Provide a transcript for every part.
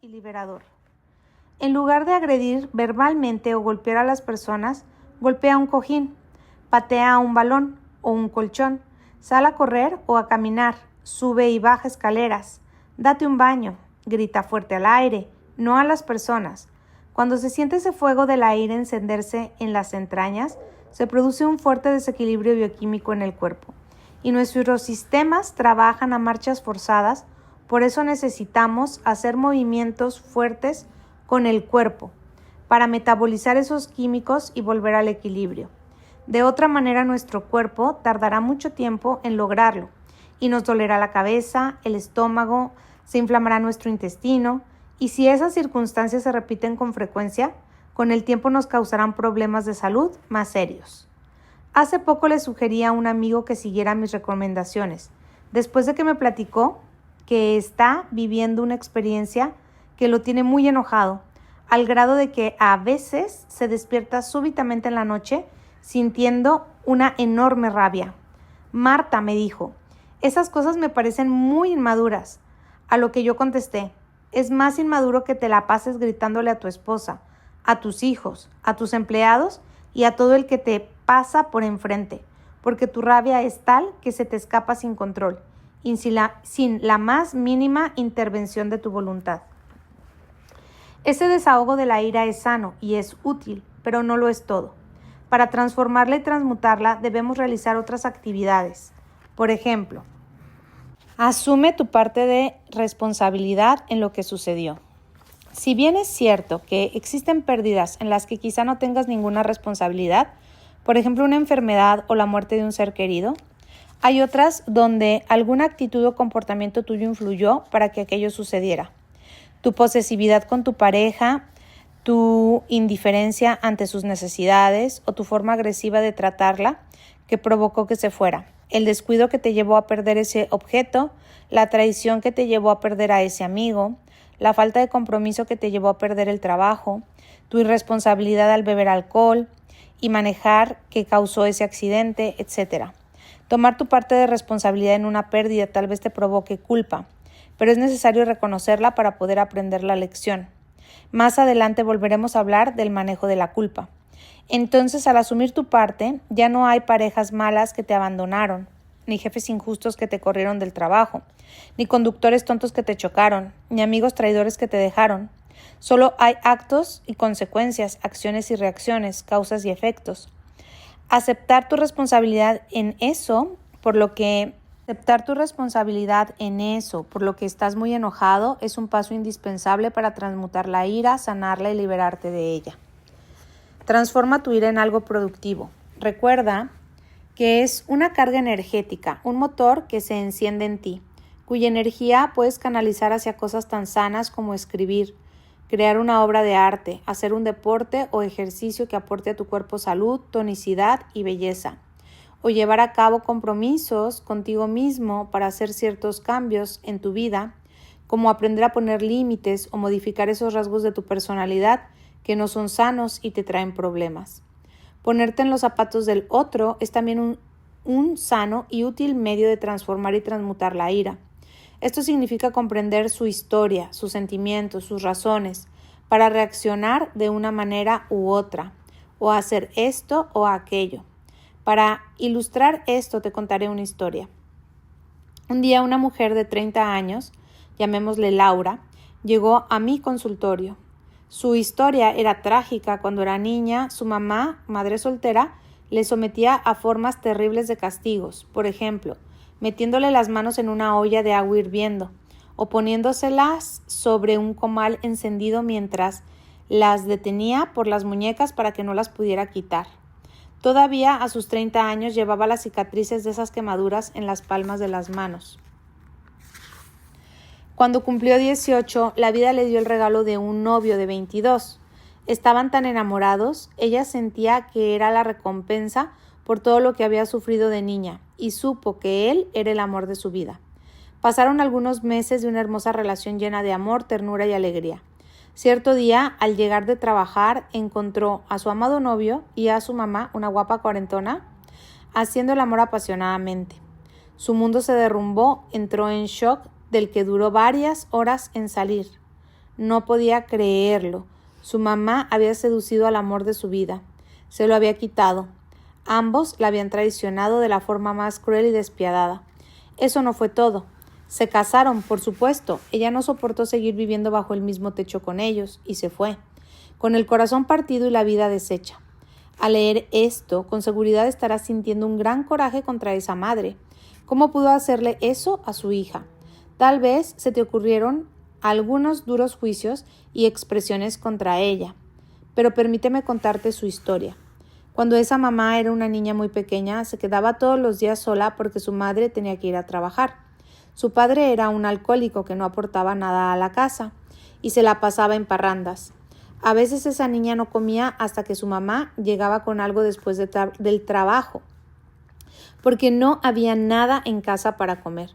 y liberador. En lugar de agredir verbalmente o golpear a las personas, golpea un cojín, patea un balón o un colchón, sal a correr o a caminar, sube y baja escaleras, date un baño, grita fuerte al aire, no a las personas. Cuando se siente ese fuego del aire encenderse en las entrañas, se produce un fuerte desequilibrio bioquímico en el cuerpo y nuestros sistemas trabajan a marchas forzadas. Por eso necesitamos hacer movimientos fuertes con el cuerpo para metabolizar esos químicos y volver al equilibrio. De otra manera, nuestro cuerpo tardará mucho tiempo en lograrlo y nos dolerá la cabeza, el estómago, se inflamará nuestro intestino y si esas circunstancias se repiten con frecuencia, con el tiempo nos causarán problemas de salud más serios. Hace poco le sugerí a un amigo que siguiera mis recomendaciones, después de que me platicó que está viviendo una experiencia que lo tiene muy enojado, al grado de que a veces se despierta súbitamente en la noche sintiendo una enorme rabia. Marta, me dijo, esas cosas me parecen muy inmaduras. A lo que yo contesté, es más inmaduro que te la pases gritándole a tu esposa, a tus hijos, a tus empleados y a todo el que te pasa por enfrente, porque tu rabia es tal que se te escapa sin control y sin la más mínima intervención de tu voluntad. Ese desahogo de la ira es sano y es útil, pero no lo es todo. Para transformarla y transmutarla debemos realizar otras actividades. Por ejemplo, asume tu parte de responsabilidad en lo que sucedió. Si bien es cierto que existen pérdidas en las que quizá no tengas ninguna responsabilidad, por ejemplo una enfermedad o la muerte de un ser querido, hay otras donde alguna actitud o comportamiento tuyo influyó para que aquello sucediera. Tu posesividad con tu pareja, tu indiferencia ante sus necesidades o tu forma agresiva de tratarla que provocó que se fuera, el descuido que te llevó a perder ese objeto, la traición que te llevó a perder a ese amigo, la falta de compromiso que te llevó a perder el trabajo, tu irresponsabilidad al beber alcohol y manejar que causó ese accidente, etc. Tomar tu parte de responsabilidad en una pérdida tal vez te provoque culpa, pero es necesario reconocerla para poder aprender la lección. Más adelante volveremos a hablar del manejo de la culpa. Entonces, al asumir tu parte, ya no hay parejas malas que te abandonaron, ni jefes injustos que te corrieron del trabajo, ni conductores tontos que te chocaron, ni amigos traidores que te dejaron. Solo hay actos y consecuencias, acciones y reacciones, causas y efectos. Aceptar tu responsabilidad en eso, por lo que estás muy enojado, es un paso indispensable para transmutar la ira, sanarla y liberarte de ella. Transforma tu ira en algo productivo. Recuerda que es una carga energética, un motor que se enciende en ti, cuya energía puedes canalizar hacia cosas tan sanas como escribir, crear una obra de arte, hacer un deporte o ejercicio que aporte a tu cuerpo salud, tonicidad y belleza, o llevar a cabo compromisos contigo mismo para hacer ciertos cambios en tu vida, como aprender a poner límites o modificar esos rasgos de tu personalidad que no son sanos y te traen problemas. Ponerte en los zapatos del otro es también un sano y útil medio de transformar y transmutar la ira. Esto significa comprender su historia, sus sentimientos, sus razones, para reaccionar de una manera u otra, o hacer esto o aquello. Para ilustrar esto te contaré una historia. Un día una mujer de 30 años, llamémosle Laura, llegó a mi consultorio. Su historia era trágica. Cuando era niña, su mamá, madre soltera, le sometía a formas terribles de castigos. Por ejemplo, metiéndole las manos en una olla de agua hirviendo o poniéndoselas sobre un comal encendido mientras las detenía por las muñecas para que no las pudiera quitar. Todavía a sus 30 años llevaba las cicatrices de esas quemaduras en las palmas de las manos. Cuando cumplió 18, la vida le dio el regalo de un novio de 22. Estaban tan enamorados, ella sentía que era la recompensa por todo lo que había sufrido de niña y supo que él era el amor de su vida. Pasaron algunos meses de una hermosa relación llena de amor, ternura y alegría. Cierto día, al llegar de trabajar, encontró a su amado novio y a su mamá, una guapa cuarentona, haciendo el amor apasionadamente. Su mundo se derrumbó, entró en shock, del que duró varias horas en salir. No podía creerlo. Su mamá había seducido al amor de su vida. Se lo había quitado. Ambos la habían traicionado de la forma más cruel y despiadada. Eso no fue todo. Se casaron, por supuesto. Ella no soportó seguir viviendo bajo el mismo techo con ellos, y se fue, con el corazón partido y la vida deshecha. Al leer esto, con seguridad estarás sintiendo un gran coraje contra esa madre. ¿Cómo pudo hacerle eso a su hija? Tal vez se te ocurrieron algunos duros juicios y expresiones contra ella. Pero permíteme contarte su historia. Cuando esa mamá era una niña muy pequeña, se quedaba todos los días sola porque su madre tenía que ir a trabajar. Su padre era un alcohólico que no aportaba nada a la casa y se la pasaba en parrandas. A veces esa niña no comía hasta que su mamá llegaba con algo después del trabajo, porque no había nada en casa para comer.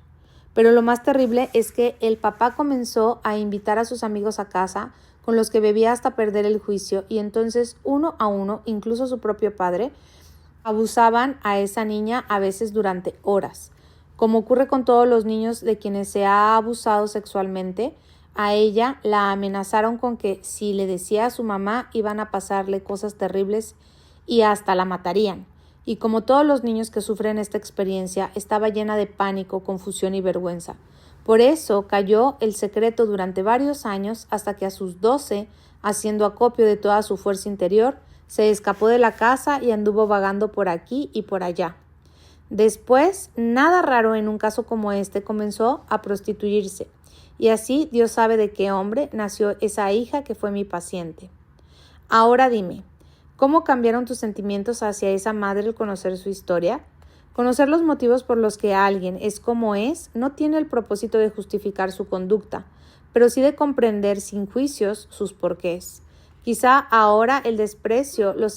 Pero lo más terrible es que el papá comenzó a invitar a sus amigos a casa, con los que bebía hasta perder el juicio, y entonces uno a uno, incluso su propio padre, abusaban a esa niña a veces durante horas. Como ocurre con todos los niños de quienes se ha abusado sexualmente, a ella la amenazaron con que si le decía a su mamá iban a pasarle cosas terribles y hasta la matarían. Y como todos los niños que sufren esta experiencia, estaba llena de pánico, confusión y vergüenza. Por eso cayó el secreto durante varios años hasta que a sus 12, haciendo acopio de toda su fuerza interior, se escapó de la casa y anduvo vagando por aquí y por allá. Después, nada raro en un caso como este, comenzó a prostituirse. Y así Dios sabe de qué hombre nació esa hija que fue mi paciente. Ahora dime, ¿cómo cambiaron tus sentimientos hacia esa madre al conocer su historia? Conocer los motivos por los que alguien es como es no tiene el propósito de justificar su conducta, pero sí de comprender sin juicios sus porqués. Quizá ahora el desprecio lo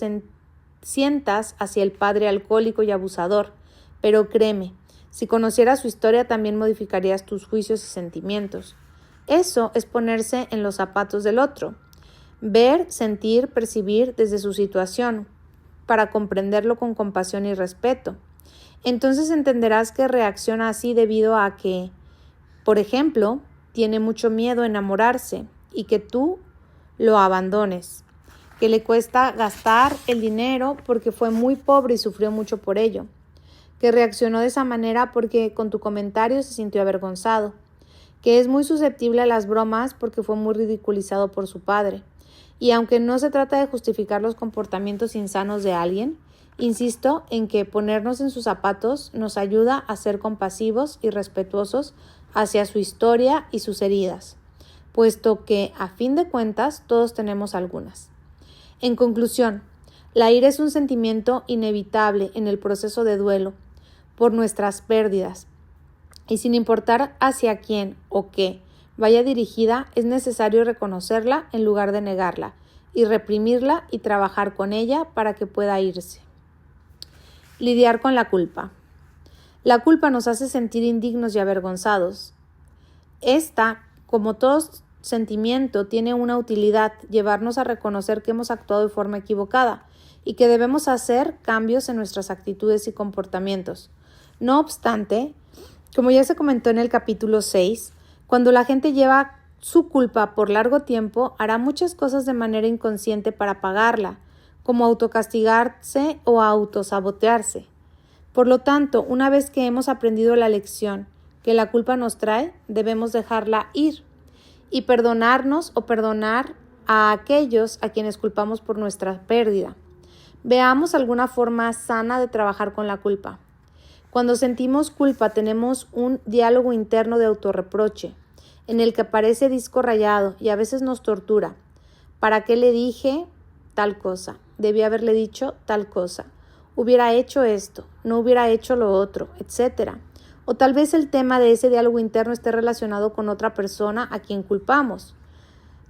sientas hacia el padre alcohólico y abusador, pero créeme, si conocieras su historia también modificarías tus juicios y sentimientos. Eso es ponerse en los zapatos del otro. Ver, sentir, percibir desde su situación, para comprenderlo con compasión y respeto. Entonces entenderás que reacciona así debido a que, por ejemplo, tiene mucho miedo a enamorarse y que tú lo abandones, que le cuesta gastar el dinero porque fue muy pobre y sufrió mucho por ello, que reaccionó de esa manera porque con tu comentario se sintió avergonzado, que es muy susceptible a las bromas porque fue muy ridiculizado por su padre. Y aunque no se trata de justificar los comportamientos insanos de alguien, insisto en que ponernos en sus zapatos nos ayuda a ser compasivos y respetuosos hacia su historia y sus heridas, puesto que, a fin de cuentas, todos tenemos algunas. En conclusión, la ira es un sentimiento inevitable en el proceso de duelo por nuestras pérdidas, y sin importar hacia quién o qué vaya dirigida, es necesario reconocerla en lugar de negarla, y reprimirla y trabajar con ella para que pueda irse. Lidiar con la culpa. La culpa nos hace sentir indignos y avergonzados. Esta, como todo sentimiento, tiene una utilidad: llevarnos a reconocer que hemos actuado de forma equivocada y que debemos hacer cambios en nuestras actitudes y comportamientos. No obstante, como ya se comentó en el capítulo 6, cuando la gente lleva su culpa por largo tiempo, hará muchas cosas de manera inconsciente para pagarla, como autocastigarse o autosabotearse. Por lo tanto, una vez que hemos aprendido la lección que la culpa nos trae, debemos dejarla ir y perdonarnos o perdonar a aquellos a quienes culpamos por nuestra pérdida. Veamos alguna forma sana de trabajar con la culpa. Cuando sentimos culpa, tenemos un diálogo interno de autorreproche, en el que aparece disco rayado y a veces nos tortura. ¿Para qué le dije tal cosa? Debí haberle dicho tal cosa. Hubiera hecho esto, no hubiera hecho lo otro, etc. O tal vez el tema de ese diálogo interno esté relacionado con otra persona a quien culpamos.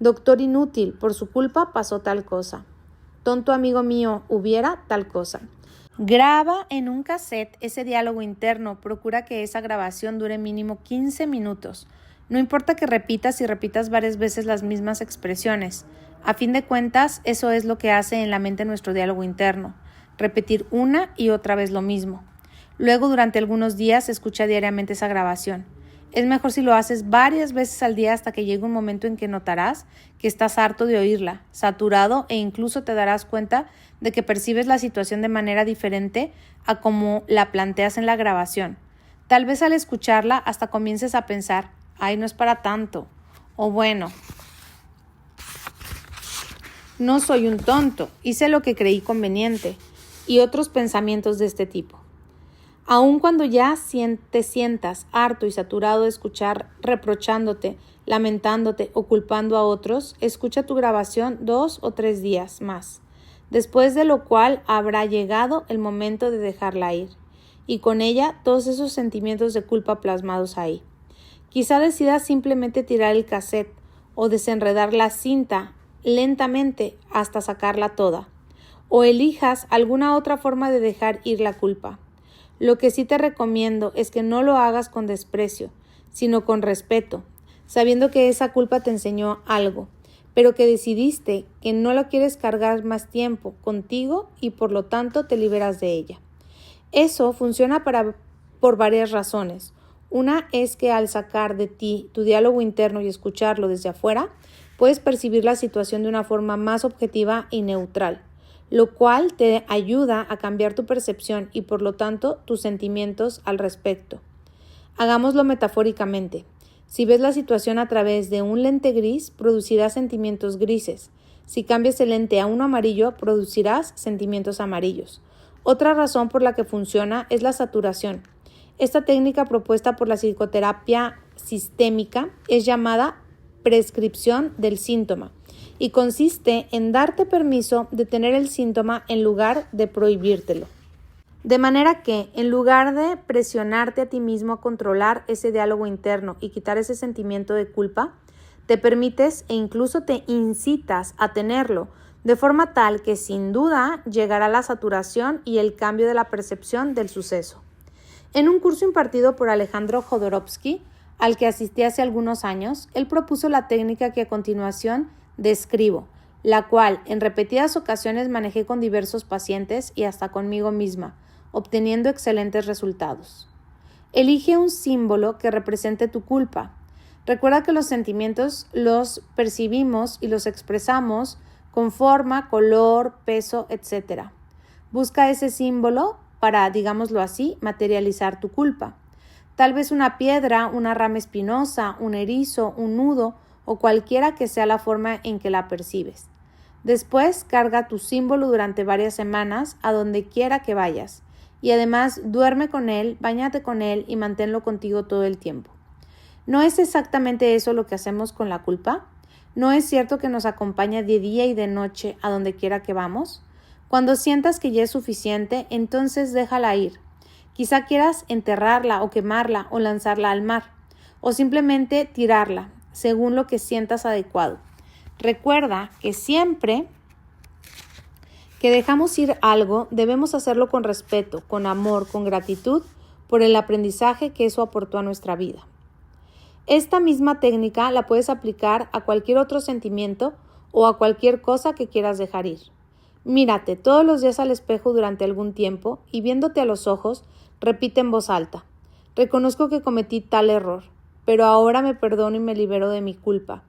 Doctor inútil, por su culpa pasó tal cosa. Tonto amigo mío, hubiera tal cosa. Graba en un cassette ese diálogo interno. Procura que esa grabación dure mínimo 15 minutos. No importa que repitas y repitas varias veces las mismas expresiones. A fin de cuentas, eso es lo que hace en la mente nuestro diálogo interno. Repetir una y otra vez lo mismo. Luego, durante algunos días, escucha diariamente esa grabación. Es mejor si lo haces varias veces al día hasta que llegue un momento en que notarás que estás harto de oírla, saturado e incluso te darás cuenta de que percibes la situación de manera diferente a como la planteas en la grabación. Tal vez al escucharla hasta comiences a pensar, ay, no es para tanto, o bueno, no soy un tonto, hice lo que creí conveniente, y otros pensamientos de este tipo. Aun cuando ya te sientas harto y saturado de escuchar reprochándote, lamentándote o culpando a otros, escucha tu grabación 2 o 3 días más, después de lo cual habrá llegado el momento de dejarla ir, y con ella todos esos sentimientos de culpa plasmados ahí. Quizá decidas simplemente tirar el cassette o desenredar la cinta lentamente hasta sacarla toda, o elijas alguna otra forma de dejar ir la culpa. Lo que sí te recomiendo es que no lo hagas con desprecio, sino con respeto, sabiendo que esa culpa te enseñó algo, pero que decidiste que no lo quieres cargar más tiempo contigo y por lo tanto te liberas de ella. Eso funciona por varias razones. Una es que al sacar de ti tu diálogo interno y escucharlo desde afuera, puedes percibir la situación de una forma más objetiva y neutral, lo cual te ayuda a cambiar tu percepción y por lo tanto tus sentimientos al respecto. Hagámoslo metafóricamente. Si ves la situación a través de un lente gris, producirás sentimientos grises. Si cambias el lente a uno amarillo, producirás sentimientos amarillos. Otra razón por la que funciona es la saturación. Esta técnica propuesta por la psicoterapia sistémica es llamada prescripción del síntoma y consiste en darte permiso de tener el síntoma en lugar de prohibírtelo. De manera que, en lugar de presionarte a ti mismo a controlar ese diálogo interno y quitar ese sentimiento de culpa, te permites e incluso te incitas a tenerlo, de forma tal que sin duda llegará la saturación y el cambio de la percepción del suceso. En un curso impartido por Alejandro Jodorowsky, al que asistí hace algunos años, él propuso la técnica que a continuación describo, la cual en repetidas ocasiones manejé con diversos pacientes y hasta conmigo misma, obteniendo excelentes resultados. Elige un símbolo que represente tu culpa. Recuerda que los sentimientos los percibimos y los expresamos con forma, color, peso, etc. Busca ese símbolo para, digámoslo así, materializar tu culpa. Tal vez una piedra, una rama espinosa, un erizo, un nudo o cualquiera que sea la forma en que la percibes. Después, carga tu símbolo durante varias semanas a donde quiera que vayas. Y además, duerme con él, báñate con él y manténlo contigo todo el tiempo. ¿No es exactamente eso lo que hacemos con la culpa? ¿No es cierto que nos acompaña de día y de noche a donde quiera que vamos? Cuando sientas que ya es suficiente, entonces déjala ir. Quizá quieras enterrarla o quemarla o lanzarla al mar, o simplemente tirarla, según lo que sientas adecuado. Recuerda que siempre que dejamos ir algo, debemos hacerlo con respeto, con amor, con gratitud por el aprendizaje que eso aportó a nuestra vida. Esta misma técnica la puedes aplicar a cualquier otro sentimiento o a cualquier cosa que quieras dejar ir. Mírate todos los días al espejo durante algún tiempo y viéndote a los ojos, repite en voz alta: reconozco que cometí tal error, pero ahora me perdono y me libero de mi culpa.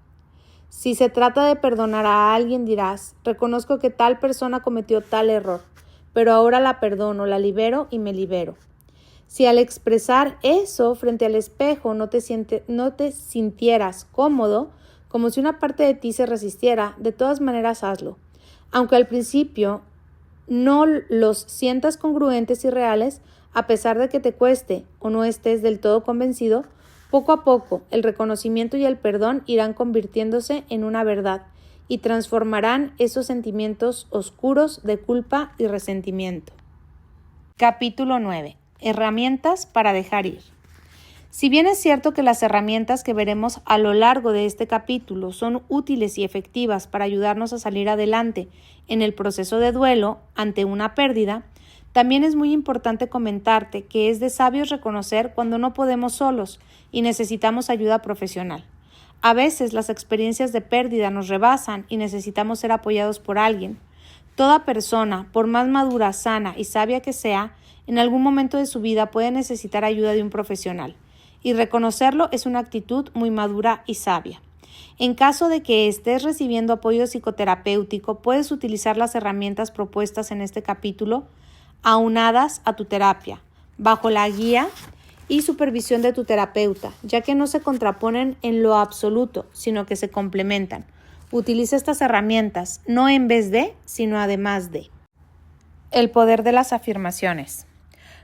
Si se trata de perdonar a alguien, dirás: reconozco que tal persona cometió tal error, pero ahora la perdono, la libero y me libero. Si al expresar eso frente al espejo no te sintieras cómodo, como si una parte de ti se resistiera, de todas maneras hazlo. Aunque al principio no los sientas congruentes y reales, a pesar de que te cueste o no estés del todo convencido, poco a poco el reconocimiento y el perdón irán convirtiéndose en una verdad y transformarán esos sentimientos oscuros de culpa y resentimiento. Capítulo 9. Herramientas para dejar ir. Si bien es cierto que las herramientas que veremos a lo largo de este capítulo son útiles y efectivas para ayudarnos a salir adelante en el proceso de duelo ante una pérdida, también es muy importante comentarte que es de sabios reconocer cuando no podemos solos y necesitamos ayuda profesional. A veces las experiencias de pérdida nos rebasan y necesitamos ser apoyados por alguien. Toda persona, por más madura, sana y sabia que sea, en algún momento de su vida puede necesitar ayuda de un profesional. y reconocerlo es una actitud muy madura y sabia. En caso de que estés recibiendo apoyo psicoterapéutico, puedes utilizar las herramientas propuestas en este capítulo aunadas a tu terapia, bajo la guía y supervisión de tu terapeuta, ya que no se contraponen en lo absoluto, sino que se complementan. Utiliza estas herramientas, no en vez de, sino además de. El poder de las afirmaciones.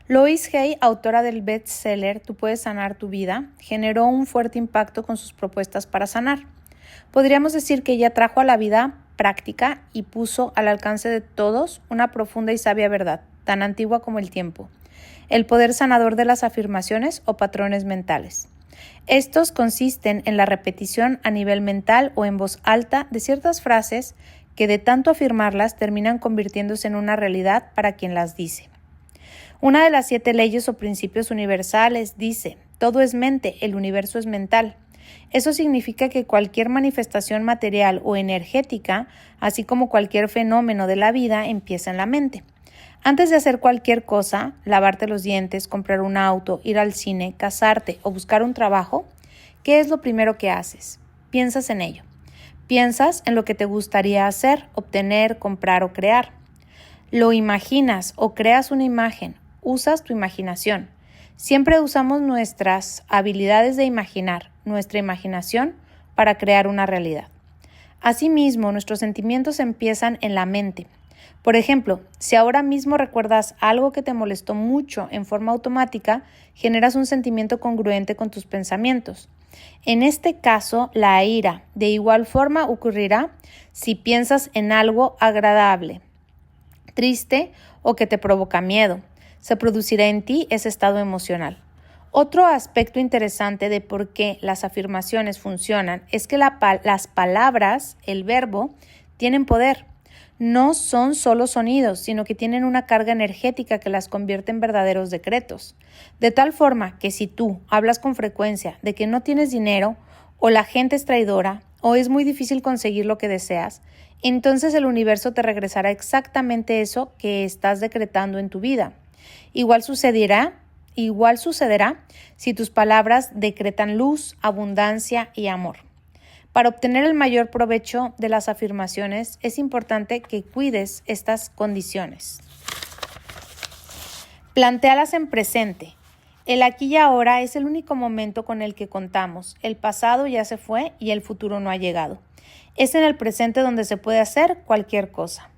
Louise Hay, autora del bestseller Tú puedes sanar tu vida, generó un fuerte impacto con sus propuestas para sanar. Podríamos decir que ella trajo a la vida práctica y puso al alcance de todos una profunda y sabia verdad, tan antigua como el tiempo: el poder sanador de las afirmaciones o patrones mentales. Estos consisten en la repetición a nivel mental o en voz alta de ciertas frases que de tanto afirmarlas terminan convirtiéndose en una realidad para quien las dice. Una de las 7 leyes o principios universales dice: todo es mente, el universo es mental. Eso significa que cualquier manifestación material o energética, así como cualquier fenómeno de la vida, empieza en la mente. Antes de hacer cualquier cosa, lavarte los dientes, comprar un auto, ir al cine, casarte o buscar un trabajo, ¿qué es lo primero que haces? Piensas en ello. Piensas en lo que te gustaría hacer, obtener, comprar o crear. Lo imaginas o creas una imagen. Usas tu imaginación. Siempre usamos nuestras habilidades de imaginar, nuestra imaginación, para crear una realidad. Asimismo, nuestros sentimientos empiezan en la mente. Por ejemplo, si ahora mismo recuerdas algo que te molestó mucho en forma automática, generas un sentimiento congruente con tus pensamientos. En este caso, la ira. De igual forma ocurrirá si piensas en algo agradable, triste o que te provoca miedo. Se producirá en ti ese estado emocional. Otro aspecto interesante de por qué las afirmaciones funcionan es que las palabras, el verbo, tienen poder. No son solo sonidos, sino que tienen una carga energética que las convierte en verdaderos decretos. De tal forma que si tú hablas con frecuencia de que no tienes dinero, o la gente es traidora, o es muy difícil conseguir lo que deseas, entonces el universo te regresará exactamente eso que estás decretando en tu vida. Igual sucederá si tus palabras decretan luz, abundancia y amor. Para obtener el mayor provecho de las afirmaciones, es importante que cuides estas condiciones. Plantéalas en presente. El aquí y ahora es el único momento con el que contamos. El pasado ya se fue y el futuro no ha llegado. Es en el presente donde se puede hacer cualquier cosa.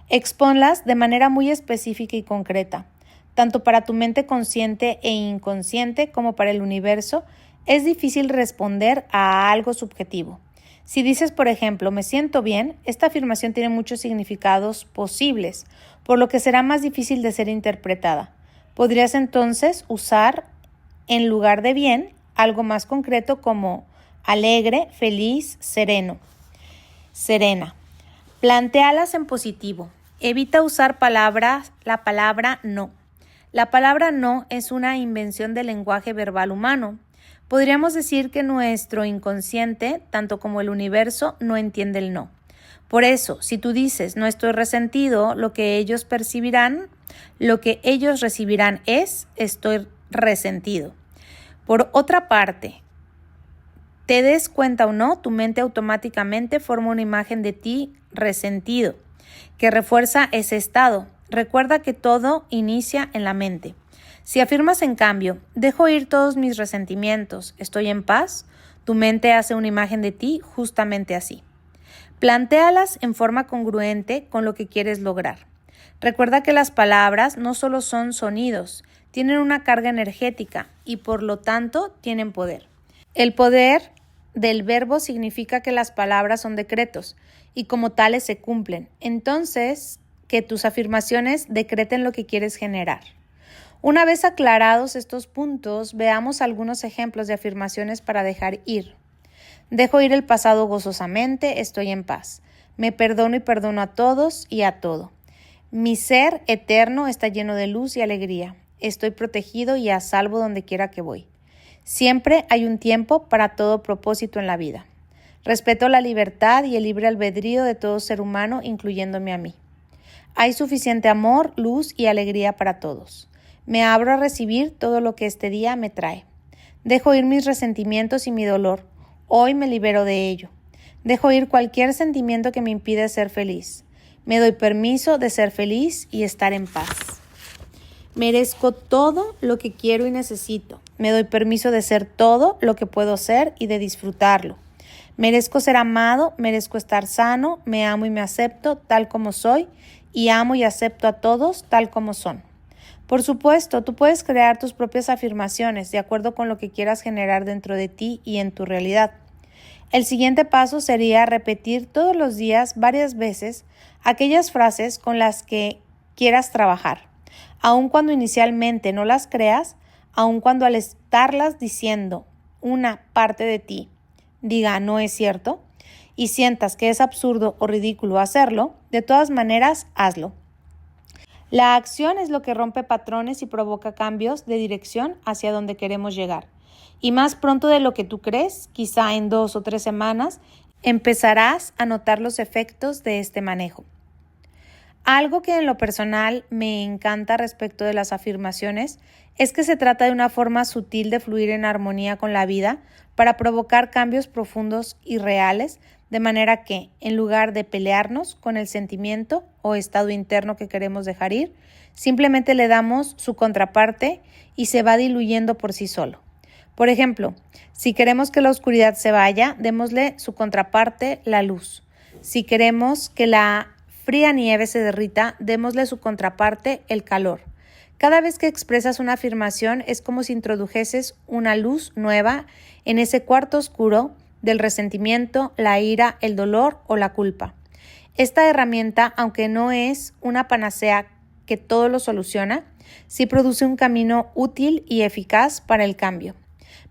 Exponlas de manera muy específica y concreta. Tanto para tu mente consciente e inconsciente como para el universo, es difícil responder a algo subjetivo. Si dices, por ejemplo, me siento bien, esta afirmación tiene muchos significados posibles, por lo que será más difícil de ser interpretada. Podrías entonces usar, en lugar de bien, algo más concreto como alegre, feliz, sereno, serena. Plantéalas en positivo. Evita usar la palabra no. La palabra no es una invención del lenguaje verbal humano. Podríamos decir que nuestro inconsciente, tanto como el universo, no entiende el no. Por eso, si tú dices no estoy resentido, lo que ellos recibirán es estoy resentido. Por otra parte, te des cuenta o no, tu mente automáticamente forma una imagen de ti resentido, que refuerza ese estado. Recuerda que todo inicia en la mente. Si afirmas, en cambio, dejo ir todos mis resentimientos, estoy en paz, tu mente hace una imagen de ti justamente así. Plantéalas en forma congruente con lo que quieres lograr. Recuerda que las palabras no solo son sonidos, tienen una carga energética y por lo tanto tienen poder. El poder del verbo significa que las palabras son decretos y como tales se cumplen. Entonces, que tus afirmaciones decreten lo que quieres generar. Una vez aclarados estos puntos, veamos algunos ejemplos de afirmaciones para dejar ir. Dejo ir el pasado gozosamente, estoy en paz. Me perdono y perdono a todos y a todo. Mi ser eterno está lleno de luz y alegría. Estoy protegido y a salvo donde quiera que voy. Siempre hay un tiempo para todo propósito en la vida. Respeto la libertad y el libre albedrío de todo ser humano, incluyéndome a mí. Hay suficiente amor, luz y alegría para todos. Me abro a recibir todo lo que este día me trae. Dejo ir mis resentimientos y mi dolor. Hoy me libero de ello. Dejo ir cualquier sentimiento que me impide ser feliz. Me doy permiso de ser feliz y estar en paz. Merezco todo lo que quiero y necesito. Me doy permiso de ser todo lo que puedo ser y de disfrutarlo. Merezco ser amado, merezco estar sano, me amo y me acepto tal como soy y amo y acepto a todos tal como son. Por supuesto, tú puedes crear tus propias afirmaciones de acuerdo con lo que quieras generar dentro de ti y en tu realidad. El siguiente paso sería repetir todos los días varias veces aquellas frases con las que quieras trabajar. Aun cuando inicialmente no las creas, aun cuando al estarlas diciendo una parte de ti diga no es cierto y sientas que es absurdo o ridículo hacerlo, de todas maneras hazlo. La acción es lo que rompe patrones y provoca cambios de dirección hacia donde queremos llegar. Y más pronto de lo que tú crees, quizá en 2 o 3 semanas, empezarás a notar los efectos de este manejo. Algo que en lo personal me encanta respecto de las afirmaciones es que se trata de una forma sutil de fluir en armonía con la vida para provocar cambios profundos y reales, de manera que, en lugar de pelearnos con el sentimiento o estado interno que queremos dejar ir, simplemente le damos su contraparte y se va diluyendo por sí solo. Por ejemplo, si queremos que la oscuridad se vaya, démosle su contraparte, la luz. Si queremos que la fría nieve se derrita, démosle su contraparte, el calor. Cada vez que expresas una afirmación es como si introdujeses una luz nueva en ese cuarto oscuro del resentimiento, la ira, el dolor o la culpa. Esta herramienta, aunque no es una panacea que todo lo soluciona, sí produce un camino útil y eficaz para el cambio.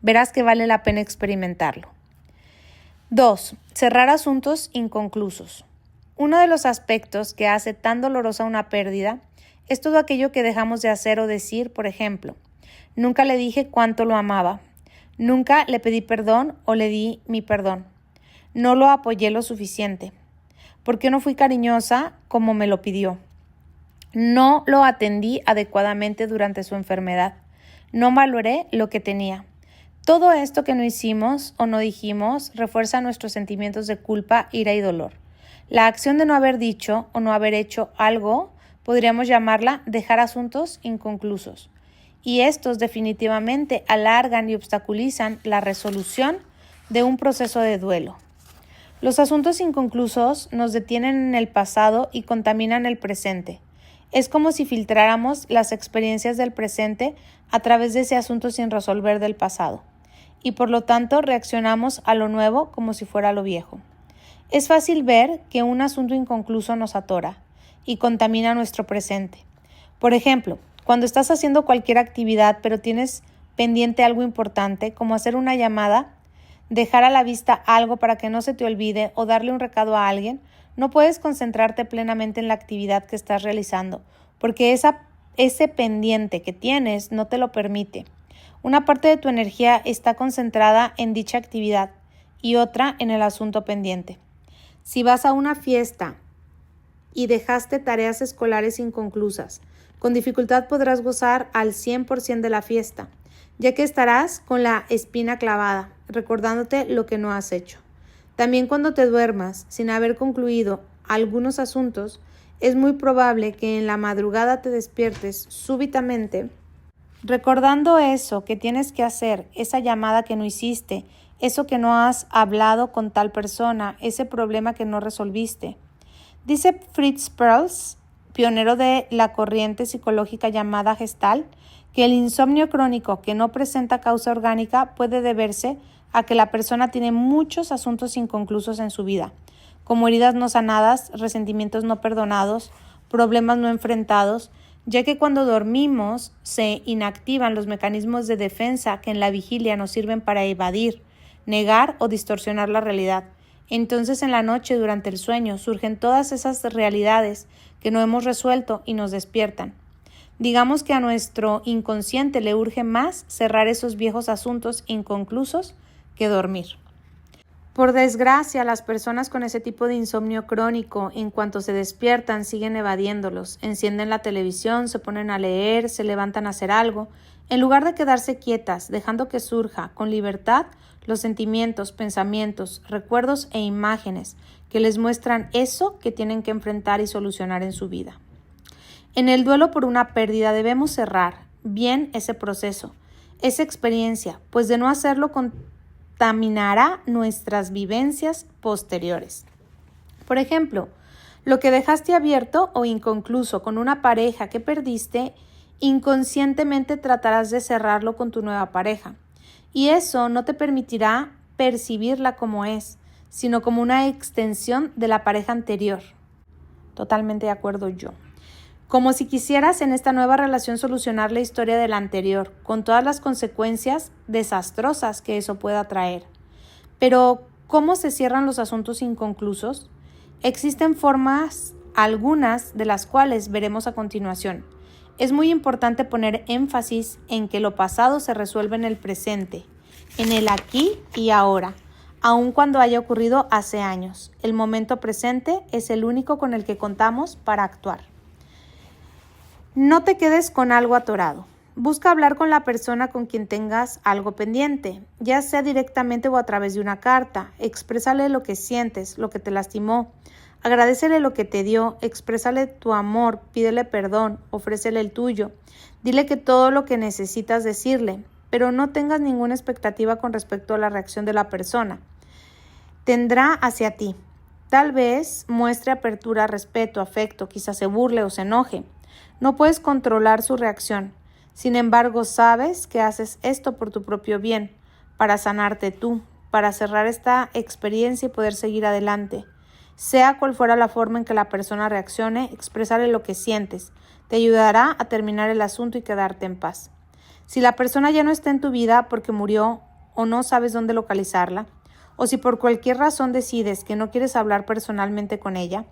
Verás que vale la pena experimentarlo. 2. Cerrar asuntos inconclusos. Uno de los aspectos que hace tan dolorosa una pérdida es todo aquello que dejamos de hacer o decir, por ejemplo, nunca le dije cuánto lo amaba. Nunca le pedí perdón o le di mi perdón. No lo apoyé lo suficiente. ¿Por qué no fui cariñosa como me lo pidió? No lo atendí adecuadamente durante su enfermedad. No valoré lo que tenía. Todo esto que no hicimos o no dijimos refuerza nuestros sentimientos de culpa, ira y dolor. La acción de no haber dicho o no haber hecho algo podríamos llamarla dejar asuntos inconclusos. Y estos definitivamente alargan y obstaculizan la resolución de un proceso de duelo. Los asuntos inconclusos nos detienen en el pasado y contaminan el presente. Es como si filtráramos las experiencias del presente a través de ese asunto sin resolver del pasado. Y por lo tanto reaccionamos a lo nuevo como si fuera lo viejo. Es fácil ver que un asunto inconcluso nos atora y contamina nuestro presente. Por ejemplo, cuando estás haciendo cualquier actividad pero tienes pendiente algo importante, como hacer una llamada, dejar a la vista algo para que no se te olvide o darle un recado a alguien, no puedes concentrarte plenamente en la actividad que estás realizando, porque ese pendiente que tienes no te lo permite. Una parte de tu energía está concentrada en dicha actividad y otra en el asunto pendiente. Si vas a una fiesta y dejaste tareas escolares inconclusas, con dificultad podrás gozar al 100% de la fiesta, ya que estarás con la espina clavada, recordándote lo que no has hecho. También cuando te duermas sin haber concluido algunos asuntos, es muy probable que en la madrugada te despiertes súbitamente, recordando eso que tienes que hacer, esa llamada que no hiciste, eso que no has hablado con tal persona, ese problema que no resolviste. Dice Fritz Perls, pionero de la corriente psicológica llamada Gestalt, que el insomnio crónico que no presenta causa orgánica puede deberse a que la persona tiene muchos asuntos inconclusos en su vida, como heridas no sanadas, resentimientos no perdonados, problemas no enfrentados, ya que cuando dormimos se inactivan los mecanismos de defensa que en la vigilia nos sirven para evadir, negar o distorsionar la realidad. Entonces en la noche durante el sueño surgen todas esas realidades que no hemos resuelto y nos despiertan. Digamos que a nuestro inconsciente le urge más cerrar esos viejos asuntos inconclusos que dormir. Por desgracia, las personas con ese tipo de insomnio crónico, en cuanto se despiertan, siguen evadiéndolos. Encienden la televisión, se ponen a leer, se levantan a hacer algo En lugar de quedarse quietas, dejando que surja con libertad los sentimientos, pensamientos, recuerdos e imágenes que les muestran eso que tienen que enfrentar y solucionar en su vida. En el duelo por una pérdida debemos cerrar bien ese proceso, esa experiencia, pues de no hacerlo contaminará nuestras vivencias posteriores. Por ejemplo, lo que dejaste abierto o inconcluso con una pareja que perdiste, inconscientemente tratarás de cerrarlo con tu nueva pareja. Y eso no te permitirá percibirla como es, sino como una extensión de la pareja anterior. Totalmente de acuerdo yo. Como si quisieras en esta nueva relación solucionar la historia de la anterior, con todas las consecuencias desastrosas que eso pueda traer. Pero, ¿cómo se cierran los asuntos inconclusos? Existen formas, algunas de las cuales veremos a continuación. Es muy importante poner énfasis en que lo pasado se resuelve en el presente, en el aquí y ahora, aun cuando haya ocurrido hace años. El momento presente es el único con el que contamos para actuar. No te quedes con algo atorado. Busca hablar con la persona con quien tengas algo pendiente, ya sea directamente o a través de una carta. Exprésale lo que sientes, lo que te lastimó. Agradécele lo que te dio, exprésale tu amor, pídele perdón, ofrécele el tuyo. Dile que todo lo que necesitas decirle, pero no tengas ninguna expectativa con respecto a la reacción de la persona. Tendrá hacia ti. Tal vez muestre apertura, respeto, afecto, quizás se burle o se enoje. No puedes controlar su reacción. Sin embargo, sabes que haces esto por tu propio bien, para sanarte tú, para cerrar esta experiencia y poder seguir adelante. Sea cual fuera la forma en que la persona reaccione, expresarle lo que sientes. Te ayudará a terminar el asunto y quedarte en paz. Si la persona ya no está en tu vida porque murió o no sabes dónde localizarla, o si por cualquier razón decides que no quieres hablar personalmente con ella,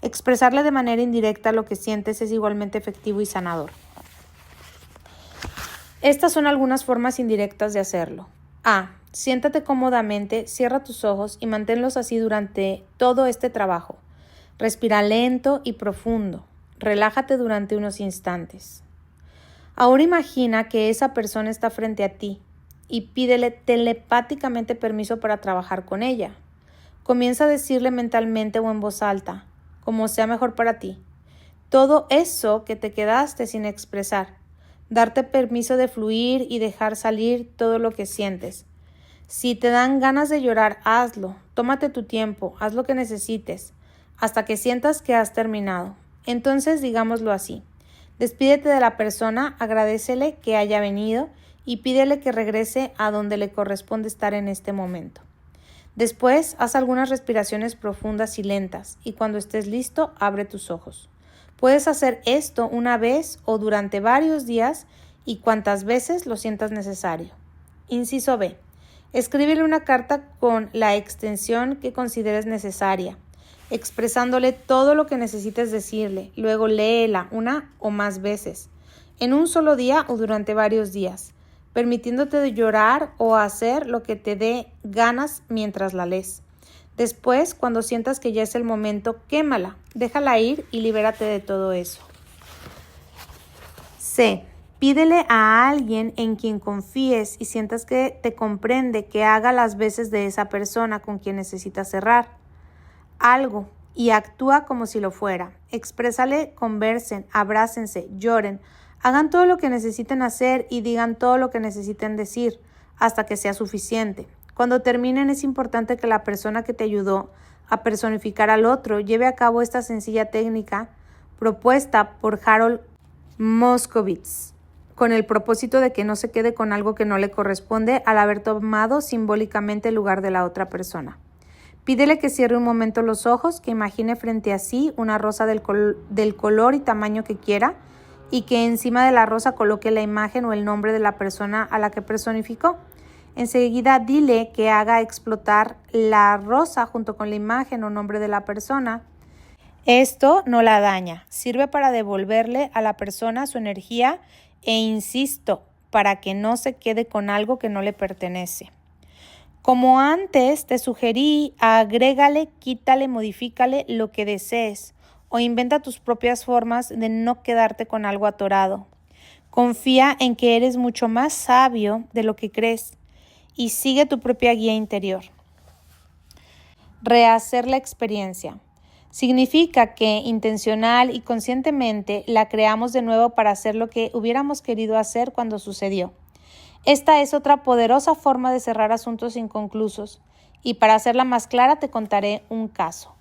expresarle de manera indirecta lo que sientes es igualmente efectivo y sanador. Estas son algunas formas indirectas de hacerlo. A. Siéntate cómodamente, cierra tus ojos y manténlos así durante todo este trabajo. Respira lento y profundo. Relájate durante unos instantes. Ahora imagina que esa persona está frente a ti y pídele telepáticamente permiso para trabajar con ella. Comienza a decirle mentalmente o en voz alta, como sea mejor para ti, todo eso que te quedaste sin expresar. Darte permiso de fluir y dejar salir todo lo que sientes. Si te dan ganas de llorar, hazlo. Tómate tu tiempo, haz lo que necesites, hasta que sientas que has terminado. Entonces, digámoslo así. Despídete de la persona, agradécele que haya venido y pídele que regrese a donde le corresponde estar en este momento. Después, haz algunas respiraciones profundas y lentas y cuando estés listo, abre tus ojos. Puedes hacer esto una vez o durante varios días y cuantas veces lo sientas necesario. Inciso B. Escríbele una carta con la extensión que consideres necesaria, expresándole todo lo que necesites decirle. Luego léela una o más veces, en un solo día o durante varios días, permitiéndote llorar o hacer lo que te dé ganas mientras la lees. Después, cuando sientas que ya es el momento, quémala, déjala ir y libérate de todo eso. C. Pídele a alguien en quien confíes y sientas que te comprende que haga las veces de esa persona con quien necesitas cerrar algo y actúa como si lo fuera. Exprésale, conversen, abrácense, lloren, hagan todo lo que necesiten hacer y digan todo lo que necesiten decir hasta que sea suficiente. Cuando terminen es importante que la persona que te ayudó a personificar al otro lleve a cabo esta sencilla técnica propuesta por Harold Moskowitz, con el propósito de que no se quede con algo que no le corresponde al haber tomado simbólicamente el lugar de la otra persona. Pídele que cierre un momento los ojos, que imagine frente a sí una rosa del color y tamaño que quiera y que encima de la rosa coloque la imagen o el nombre de la persona a la que personificó. Enseguida dile que haga explotar la rosa junto con la imagen o nombre de la persona. Esto no la daña, sirve para devolverle a la persona su energía e insisto, para que no se quede con algo que no le pertenece. Como antes te sugerí, agrégale, quítale, modifícale lo que desees o inventa tus propias formas de no quedarte con algo atorado. Confía en que eres mucho más sabio de lo que crees y sigue tu propia guía interior. Rehacer la experiencia. Significa que intencional y conscientemente la creamos de nuevo para hacer lo que hubiéramos querido hacer cuando sucedió. Esta es otra poderosa forma de cerrar asuntos inconclusos, y para hacerla más clara te contaré un caso.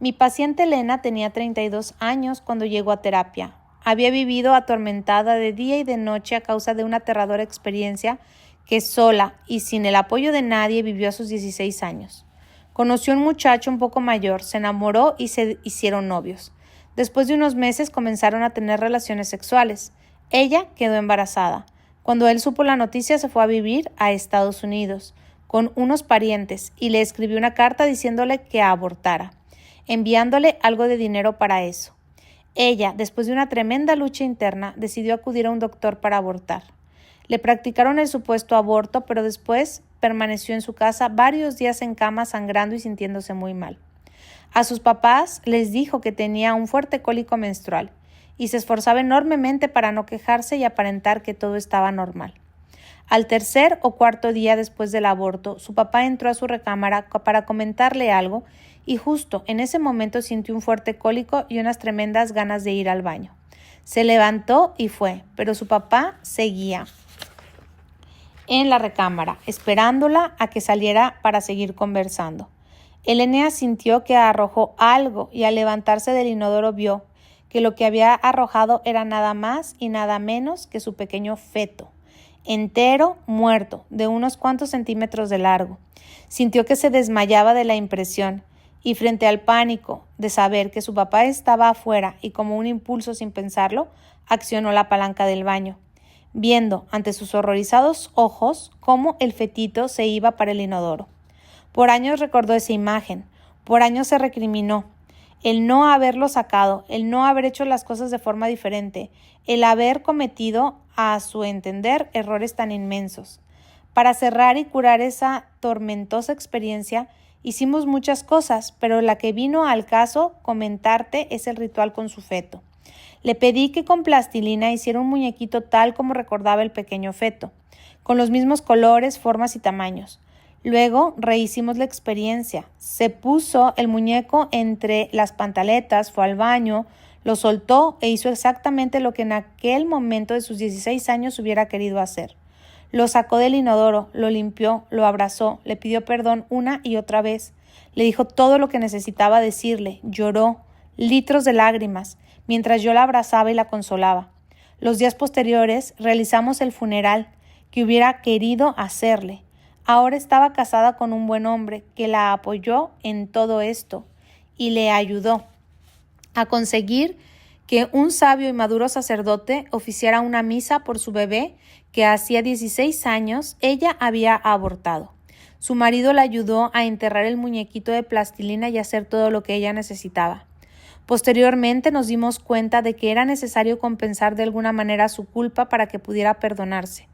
Mi paciente Elena tenía 32 años cuando llegó a terapia. Había vivido atormentada de día y de noche a causa de una aterradora experiencia que sola y sin el apoyo de nadie vivió a sus 16 años. Conoció a un muchacho un poco mayor, se enamoró y se hicieron novios. Después de unos meses comenzaron a tener relaciones sexuales. Ella quedó embarazada. Cuando él supo la noticia se fue a vivir a Estados Unidos con unos parientes y le escribió una carta diciéndole que abortara, enviándole algo de dinero para eso. Ella, después de una tremenda lucha interna, decidió acudir a un doctor para abortar. Le practicaron el supuesto aborto, pero después permaneció en su casa varios días en cama sangrando y sintiéndose muy mal. A sus papás les dijo que tenía un fuerte cólico menstrual y se esforzaba enormemente para no quejarse y aparentar que todo estaba normal. Al tercer o cuarto día después del aborto, su papá entró a su recámara para comentarle algo y justo en ese momento sintió un fuerte cólico y unas tremendas ganas de ir al baño. Se levantó y fue, pero su papá seguía en la recámara, esperándola a que saliera para seguir conversando. Elena sintió que arrojó algo y al levantarse del inodoro vio que lo que había arrojado era nada más y nada menos que su pequeño feto, entero, muerto, de unos cuantos centímetros de largo. Sintió que se desmayaba de la impresión y frente al pánico de saber que su papá estaba afuera y como un impulso sin pensarlo, accionó la palanca del baño, viendo ante sus horrorizados ojos cómo el fetito se iba para el inodoro. Por años recordó esa imagen, por años se recriminó el no haberlo sacado, el no haber hecho las cosas de forma diferente, el haber cometido, a su entender, errores tan inmensos. Para cerrar y curar esa tormentosa experiencia, hicimos muchas cosas, pero la que vino al caso comentarte es el ritual con su feto. Le pedí que con plastilina hiciera un muñequito tal como recordaba el pequeño feto, con los mismos colores, formas y tamaños. Luego rehicimos la experiencia. Se puso el muñeco entre las pantaletas, fue al baño, lo soltó e hizo exactamente lo que en aquel momento de sus 16 años hubiera querido hacer. Lo sacó del inodoro, lo limpió, lo abrazó, le pidió perdón una y otra vez. Le dijo todo lo que necesitaba decirle, lloró, litros de lágrimas, mientras yo la abrazaba y la consolaba. Los días posteriores realizamos el funeral que hubiera querido hacerle. Ahora estaba casada con un buen hombre que la apoyó en todo esto y le ayudó a conseguir que un sabio y maduro sacerdote oficiara una misa por su bebé que hacía 16 años ella había abortado. Su marido la ayudó a enterrar el muñequito de plastilina y hacer todo lo que ella necesitaba. Posteriormente nos dimos cuenta de que era necesario compensar de alguna manera su culpa para que pudiera perdonarse.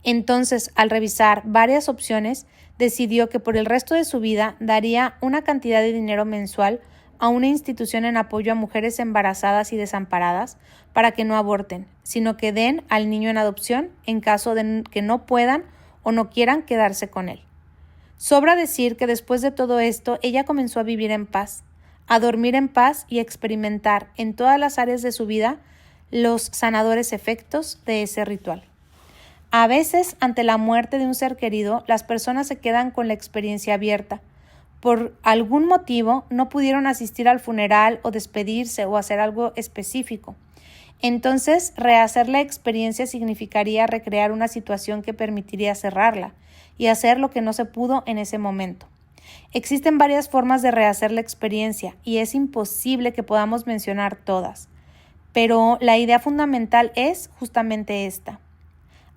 Entonces, al revisar varias opciones, decidió que por el resto de su vida daría una cantidad de dinero mensual a una institución en apoyo a mujeres embarazadas y desamparadas para que no aborten, sino que den al niño en adopción en caso de que no puedan o no quieran quedarse con él. Sobra decir que después de todo esto, ella comenzó a vivir en paz, a dormir en paz y a experimentar en todas las áreas de su vida los sanadores efectos de ese ritual. A veces, ante la muerte de un ser querido, las personas se quedan con la experiencia abierta. Por algún motivo no pudieron asistir al funeral o despedirse o hacer algo específico. Entonces, rehacer la experiencia significaría recrear una situación que permitiría cerrarla y hacer lo que no se pudo en ese momento. Existen varias formas de rehacer la experiencia y es imposible que podamos mencionar todas, pero la idea fundamental es justamente esta.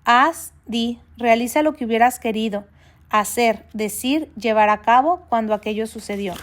Haz, di, realiza lo que hubieras querido hacer, decir, llevar a cabo cuando aquello sucedió.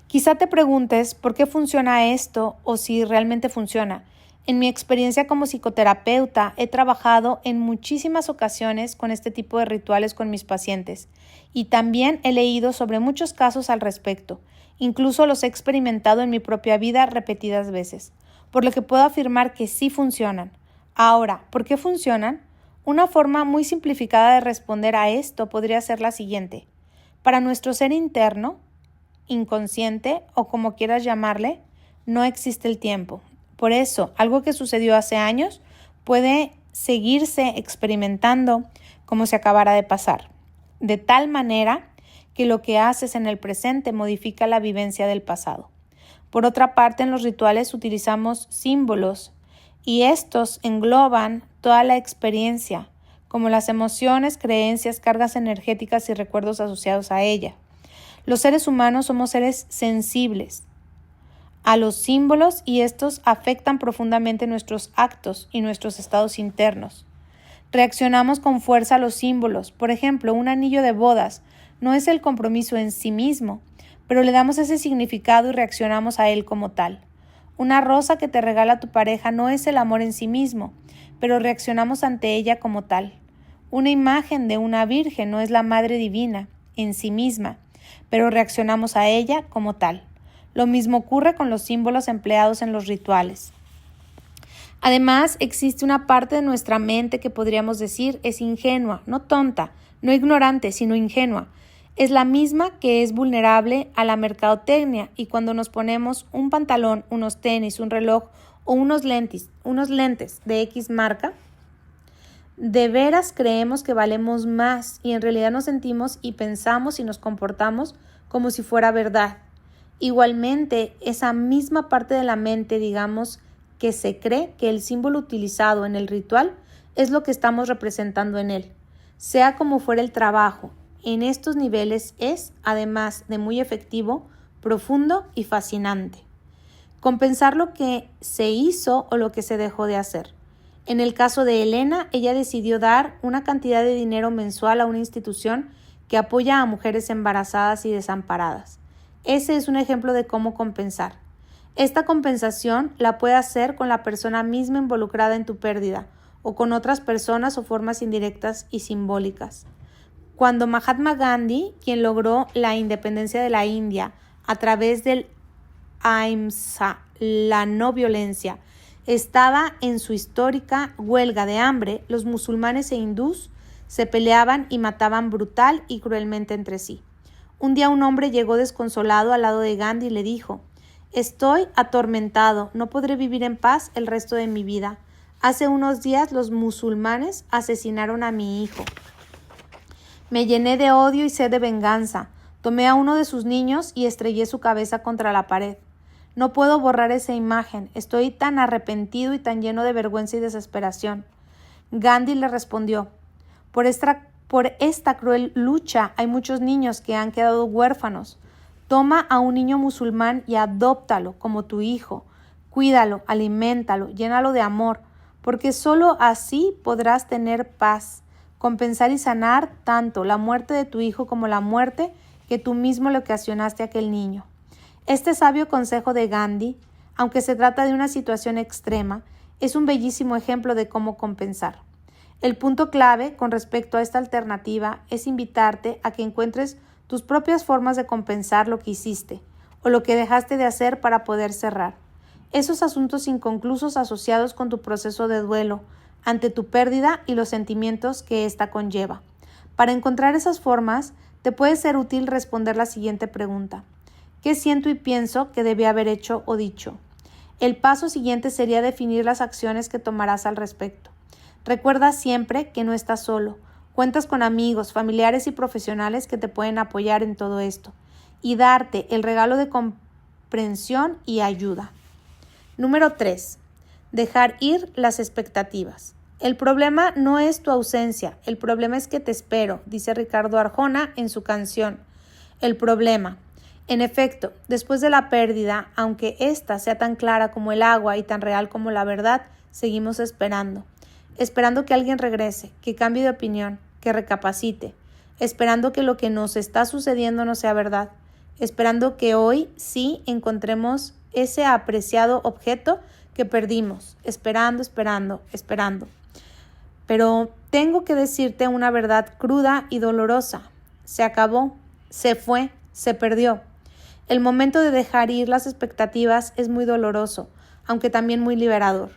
Quizá te preguntes por qué funciona esto o si realmente funciona. En mi experiencia como psicoterapeuta, he trabajado en muchísimas ocasiones con este tipo de rituales con mis pacientes y también he leído sobre muchos casos al respecto. Incluso los he experimentado en mi propia vida repetidas veces, por lo que puedo afirmar que sí funcionan. Ahora, ¿por qué funcionan? Una forma muy simplificada de responder a esto podría ser la siguiente. Para nuestro ser interno, inconsciente o como quieras llamarle, no existe el tiempo. Por eso, algo que sucedió hace años puede seguirse experimentando como si acabara de pasar, de tal manera que lo que haces en el presente modifica la vivencia del pasado. Por otra parte, en los rituales utilizamos símbolos y estos engloban toda la experiencia, como las emociones, creencias, cargas energéticas y recuerdos asociados a ella. Los seres humanos somos seres sensibles a los símbolos y estos afectan profundamente nuestros actos y nuestros estados internos. Reaccionamos con fuerza a los símbolos. Por ejemplo, un anillo de bodas no es el compromiso en sí mismo, pero le damos ese significado y reaccionamos a él como tal. Una rosa que te regala tu pareja no es el amor en sí mismo, pero reaccionamos ante ella como tal. Una imagen de una virgen no es la Madre Divina en sí misma, pero reaccionamos a ella como tal. Lo mismo ocurre con los símbolos empleados en los rituales. Además, existe una parte de nuestra mente que podríamos decir es ingenua, no tonta, no ignorante, sino ingenua. Es la misma que es vulnerable a la mercadotecnia y cuando nos ponemos un pantalón, unos tenis, un reloj o unos lentes de X marca, de veras creemos que valemos más y en realidad nos sentimos y pensamos y nos comportamos como si fuera verdad. Igualmente, esa misma parte de la mente, digamos, que se cree que el símbolo utilizado en el ritual es lo que estamos representando en él. Sea como fuera el trabajo, en estos niveles es, además de muy efectivo, profundo y fascinante. Compensar lo que se hizo o lo que se dejó de hacer. En el caso de Elena, ella decidió dar una cantidad de dinero mensual a una institución que apoya a mujeres embarazadas y desamparadas. Ese es un ejemplo de cómo compensar. Esta compensación la puede hacer con la persona misma involucrada en tu pérdida o con otras personas o formas indirectas y simbólicas. Cuando Mahatma Gandhi, quien logró la independencia de la India a través del Ahimsa, la no violencia, estaba en su histórica huelga de hambre, los musulmanes e hindús se peleaban y mataban brutal y cruelmente entre sí. Un día un hombre llegó desconsolado al lado de Gandhi y le dijo: «Estoy atormentado, no podré vivir en paz el resto de mi vida. Hace unos días los musulmanes asesinaron a mi hijo. Me llené de odio y sed de venganza. Tomé a uno de sus niños y estrellé su cabeza contra la pared. No puedo borrar esa imagen. Estoy tan arrepentido y tan lleno de vergüenza y desesperación». Gandhi le respondió: Por esta cruel lucha hay muchos niños que han quedado huérfanos. Toma a un niño musulmán y adóptalo como tu hijo. Cuídalo, aliméntalo, llénalo de amor, porque solo así podrás tener paz, compensar y sanar tanto la muerte de tu hijo como la muerte que tú mismo le ocasionaste a aquel niño. Este sabio consejo de Gandhi, aunque se trata de una situación extrema, es un bellísimo ejemplo de cómo compensar. El punto clave con respecto a esta alternativa es invitarte a que encuentres tus propias formas de compensar lo que hiciste o lo que dejaste de hacer para poder cerrar esos asuntos inconclusos asociados con tu proceso de duelo ante tu pérdida y los sentimientos que ésta conlleva. Para encontrar esas formas, te puede ser útil responder la siguiente pregunta: ¿qué siento y pienso que debí haber hecho o dicho? El paso siguiente sería definir las acciones que tomarás al respecto. Recuerda siempre que no estás solo. Cuentas con amigos, familiares y profesionales que te pueden apoyar en todo esto y darte el regalo de comprensión y ayuda. Número 3. Dejar ir las expectativas. El problema no es tu ausencia, el problema es que te espero, dice Ricardo Arjona en su canción El problema. En efecto, después de la pérdida, aunque ésta sea tan clara como el agua y tan real como la verdad, seguimos esperando que alguien regrese, que cambie de opinión, que recapacite, esperando que lo que nos está sucediendo no sea verdad, esperando que hoy sí encontremos ese apreciado objeto que perdimos, esperando, esperando, esperando. Pero tengo que decirte una verdad cruda y dolorosa. Se acabó, se fue, se perdió. El momento de dejar ir las expectativas es muy doloroso, aunque también muy liberador.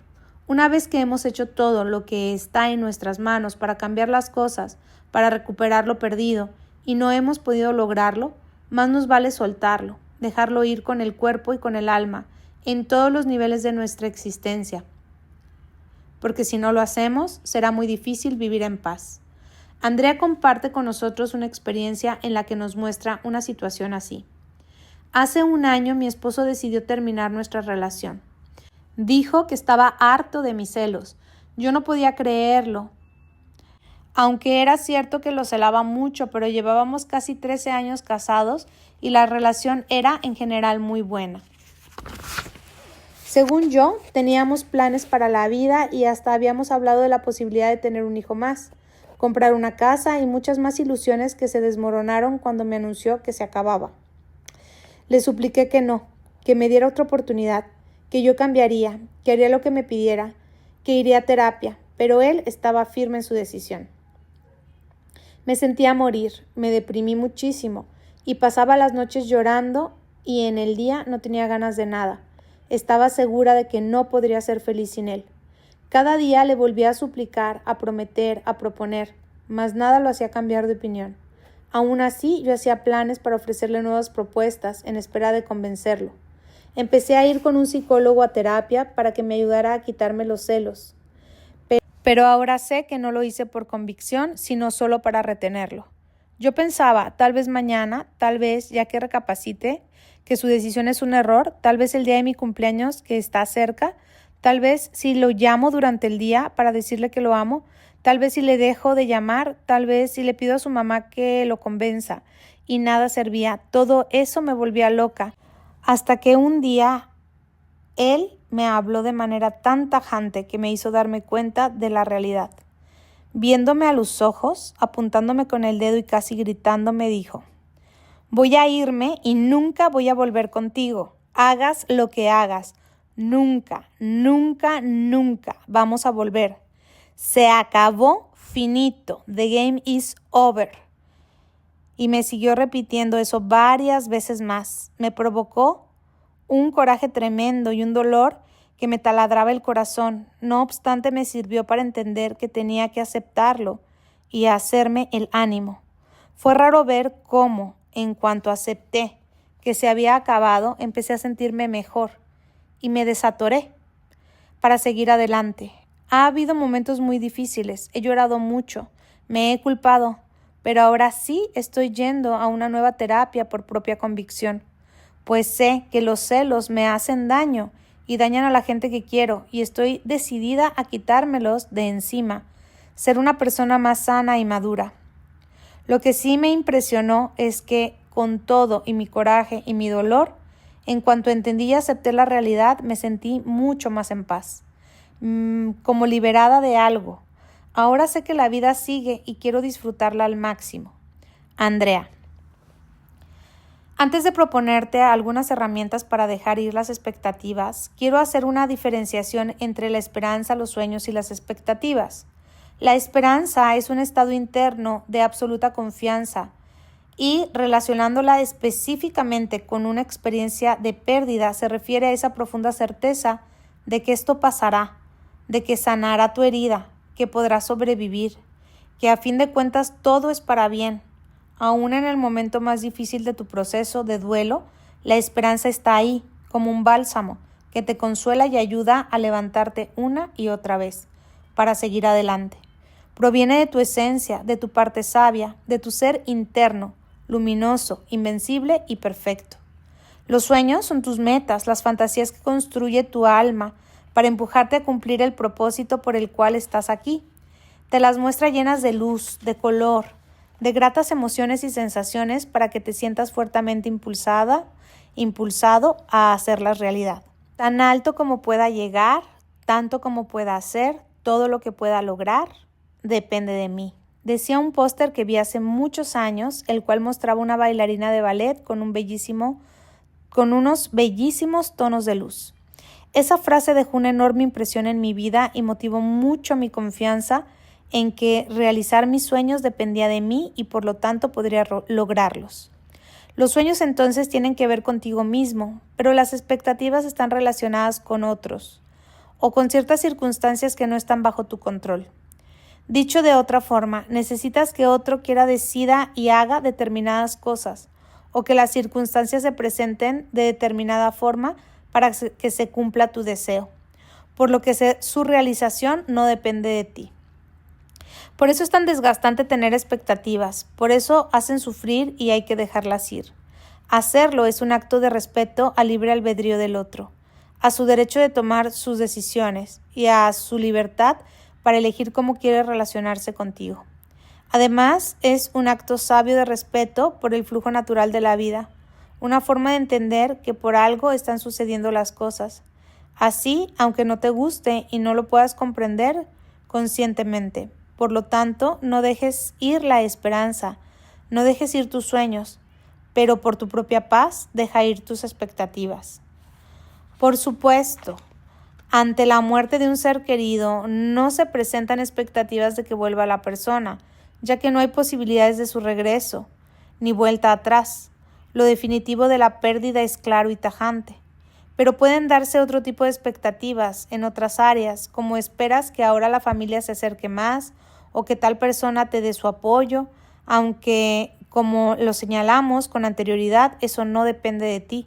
Una vez que hemos hecho todo lo que está en nuestras manos para cambiar las cosas, para recuperar lo perdido, y no hemos podido lograrlo, más nos vale soltarlo, dejarlo ir con el cuerpo y con el alma, en todos los niveles de nuestra existencia. Porque si no lo hacemos, será muy difícil vivir en paz. Andrea comparte con nosotros una experiencia en la que nos muestra una situación así. Hace un año mi esposo decidió terminar nuestra relación. Dijo que estaba harto de mis celos. Yo no podía creerlo. Aunque era cierto que lo celaba mucho, pero llevábamos casi 13 años casados y la relación era en general muy buena. Según yo, teníamos planes para la vida y hasta habíamos hablado de la posibilidad de tener un hijo más, comprar una casa y muchas más ilusiones que se desmoronaron cuando me anunció que se acababa. Le supliqué que no, que me diera otra oportunidad, que yo cambiaría, que haría lo que me pidiera, que iría a terapia, pero él estaba firme en su decisión. Me sentía morir, me deprimí muchísimo y pasaba las noches llorando y en el día no tenía ganas de nada. Estaba segura de que no podría ser feliz sin él. Cada día le volvía a suplicar, a prometer, a proponer, mas nada lo hacía cambiar de opinión. Aún así, yo hacía planes para ofrecerle nuevas propuestas en espera de convencerlo. Empecé a ir con un psicólogo a terapia para que me ayudara a quitarme los celos. Pero ahora sé que no lo hice por convicción, sino solo para retenerlo. Yo pensaba, tal vez mañana, tal vez, ya que recapacite, que su decisión es un error, tal vez el día de mi cumpleaños que está cerca, tal vez si lo llamo durante el día para decirle que lo amo, tal vez si le dejo de llamar, tal vez si le pido a su mamá que lo convenza. Y nada servía, todo eso me volvía loca. Hasta que un día él me habló de manera tan tajante que me hizo darme cuenta de la realidad. Viéndome a los ojos, apuntándome con el dedo y casi gritando, me dijo: voy a irme y nunca voy a volver contigo. Hagas lo que hagas. Nunca, nunca, nunca vamos a volver. Se acabó, finito. The game is over. Y me siguió repitiendo eso varias veces más. Me provocó un coraje tremendo y un dolor que me taladraba el corazón. No obstante, me sirvió para entender que tenía que aceptarlo y hacerme el ánimo. Fue raro ver cómo, en cuanto acepté que se había acabado, empecé a sentirme mejor y me desatoré para seguir adelante. Ha habido momentos muy difíciles, he llorado mucho, me he culpado, pero ahora sí estoy yendo a una nueva terapia por propia convicción, pues sé que los celos me hacen daño y dañan a la gente que quiero y estoy decidida a quitármelos de encima, ser una persona más sana y madura. Lo que sí me impresionó es que con todo y mi coraje y mi dolor, en cuanto entendí y acepté la realidad, me sentí mucho más en paz, como liberada de algo. Ahora sé que la vida sigue y quiero disfrutarla al máximo. Andrea. Antes de proponerte algunas herramientas para dejar ir las expectativas, quiero hacer una diferenciación entre la esperanza, los sueños y las expectativas. La esperanza es un estado interno de absoluta confianza y relacionándola específicamente con una experiencia de pérdida se refiere a esa profunda certeza de que esto pasará, de que sanará tu herida, que podrás sobrevivir, que a fin de cuentas todo es para bien. Aún en el momento más difícil de tu proceso de duelo, la esperanza está ahí, como un bálsamo, que te consuela y ayuda a levantarte una y otra vez, para seguir adelante. Proviene de tu esencia, de tu parte sabia, de tu ser interno, luminoso, invencible y perfecto. Los sueños son tus metas, las fantasías que construye tu alma para empujarte a cumplir el propósito por el cual estás aquí. Te las muestra llenas de luz, de color, de gratas emociones y sensaciones para que te sientas fuertemente impulsado a hacerlas realidad. Tan alto como pueda llegar, tanto como pueda hacer, todo lo que pueda lograr, depende de mí. Decía un póster que vi hace muchos años, el cual mostraba una bailarina de ballet con unos bellísimos tonos de luz. Esa frase dejó una enorme impresión en mi vida y motivó mucho mi confianza en que realizar mis sueños dependía de mí y por lo tanto podría lograrlos. Los sueños entonces tienen que ver contigo mismo, pero las expectativas están relacionadas con otros o con ciertas circunstancias que no están bajo tu control. Dicho de otra forma, necesitas que otro quiera, decida y haga determinadas cosas o que las circunstancias se presenten de determinada forma para que se cumpla tu deseo, por lo que su realización no depende de ti. Por eso es tan desgastante tener expectativas, por eso hacen sufrir y hay que dejarlas ir. Hacerlo es un acto de respeto al libre albedrío del otro, a su derecho de tomar sus decisiones y a su libertad para elegir cómo quiere relacionarse contigo. Además, es un acto sabio de respeto por el flujo natural de la vida, una forma de entender que por algo están sucediendo las cosas. Así, aunque no te guste y no lo puedas comprender conscientemente. Por lo tanto, no dejes ir la esperanza, no dejes ir tus sueños, pero por tu propia paz, deja ir tus expectativas. Por supuesto, ante la muerte de un ser querido, no se presentan expectativas de que vuelva la persona, ya que no hay posibilidades de su regreso, ni vuelta atrás. Lo definitivo de la pérdida es claro y tajante. Pero pueden darse otro tipo de expectativas en otras áreas, como esperas que ahora la familia se acerque más o que tal persona te dé su apoyo, aunque, como lo señalamos con anterioridad, eso no depende de ti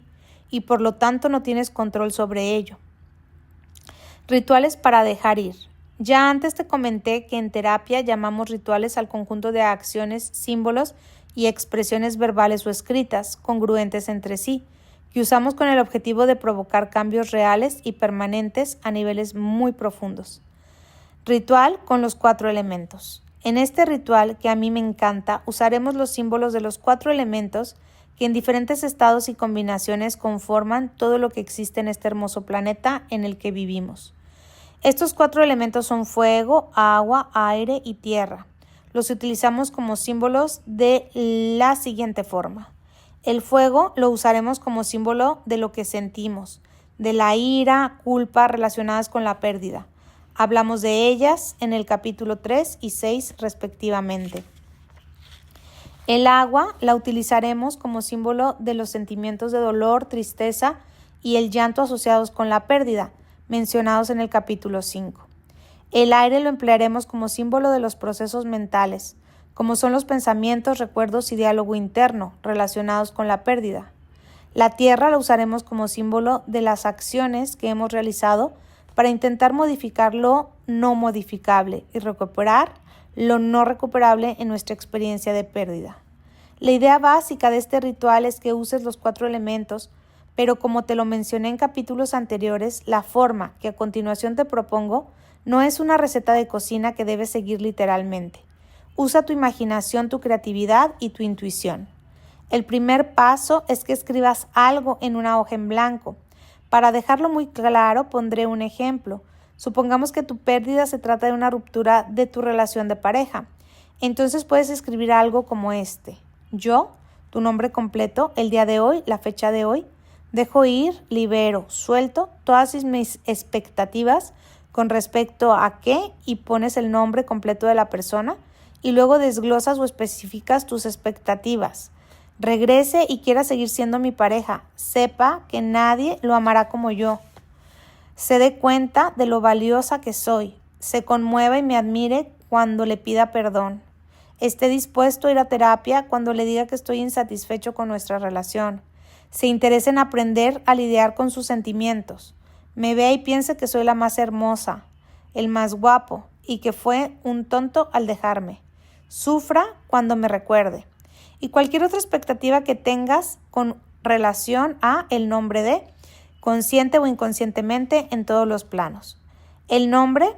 y por lo tanto no tienes control sobre ello. Rituales para dejar ir. Ya antes te comenté que en terapia llamamos rituales al conjunto de acciones, símbolos y expresiones verbales o escritas, congruentes entre sí, que usamos con el objetivo de provocar cambios reales y permanentes a niveles muy profundos. Ritual con los 4 elementos. En este ritual, que a mí me encanta, usaremos los símbolos de los 4 elementos que en diferentes estados y combinaciones conforman todo lo que existe en este hermoso planeta en el que vivimos. Estos 4 elementos son fuego, agua, aire y tierra. Los utilizamos como símbolos de la siguiente forma. El fuego lo usaremos como símbolo de lo que sentimos, de la ira, culpa relacionadas con la pérdida. Hablamos de ellas en el capítulo 3 y 6 respectivamente. El agua la utilizaremos como símbolo de los sentimientos de dolor, tristeza y el llanto asociados con la pérdida, mencionados en el capítulo 5. El aire lo emplearemos como símbolo de los procesos mentales, como son los pensamientos, recuerdos y diálogo interno relacionados con la pérdida. La tierra la usaremos como símbolo de las acciones que hemos realizado para intentar modificar lo no modificable y recuperar lo no recuperable en nuestra experiencia de pérdida. La idea básica de este ritual es que uses los 4 elementos, pero como te lo mencioné en capítulos anteriores, la forma que a continuación te propongo no es una receta de cocina que debes seguir literalmente. Usa tu imaginación, tu creatividad y tu intuición. El primer paso es que escribas algo en una hoja en blanco. Para dejarlo muy claro, pondré un ejemplo. Supongamos que tu pérdida se trata de una ruptura de tu relación de pareja. Entonces puedes escribir algo como este. Yo, tu nombre completo, el día de hoy, la fecha de hoy, dejo ir, libero, suelto todas mis expectativas con respecto a qué y pones el nombre completo de la persona y luego desglosas o especificas tus expectativas. Regrese y quiera seguir siendo mi pareja. Sepa que nadie lo amará como yo. Se dé cuenta de lo valiosa que soy. Se conmueva y me admire cuando le pida perdón. Esté dispuesto a ir a terapia cuando le diga que estoy insatisfecho con nuestra relación. Se interese en aprender a lidiar con sus sentimientos. Me vea y piense que soy la más hermosa, el más guapo y que fue un tonto al dejarme. Sufra cuando me recuerde. Y cualquier otra expectativa que tengas con relación a el nombre de, consciente o inconscientemente en todos los planos. El nombre,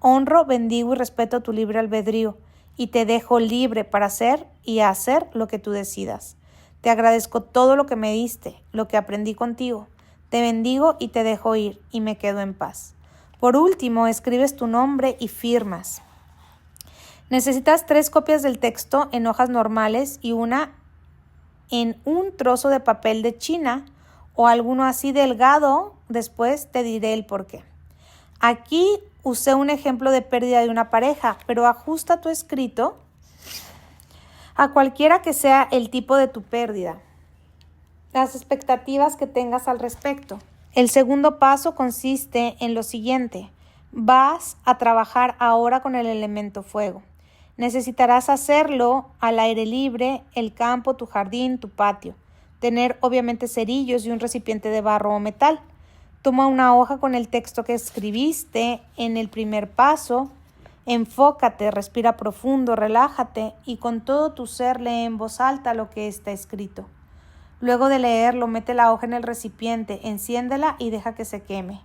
honro, bendigo y respeto tu libre albedrío y te dejo libre para hacer y hacer lo que tú decidas. Te agradezco todo lo que me diste, lo que aprendí contigo. Te bendigo y te dejo ir y me quedo en paz. Por último, escribes tu nombre y firmas. Necesitas 3 copias del texto en hojas normales y una en un trozo de papel de China o alguno así delgado, después te diré el por qué. Aquí usé un ejemplo de pérdida de una pareja, pero ajusta tu escrito a cualquiera que sea el tipo de tu pérdida, las expectativas que tengas al respecto. El segundo paso consiste en lo siguiente. Vas a trabajar ahora con el elemento fuego. Necesitarás hacerlo al aire libre, el campo, tu jardín, tu patio. Tener obviamente cerillos y un recipiente de barro o metal. Toma una hoja con el texto que escribiste en el primer paso. Enfócate, respira profundo, relájate y con todo tu ser lee en voz alta lo que está escrito. Luego de leerlo, mete la hoja en el recipiente, enciéndela y deja que se queme.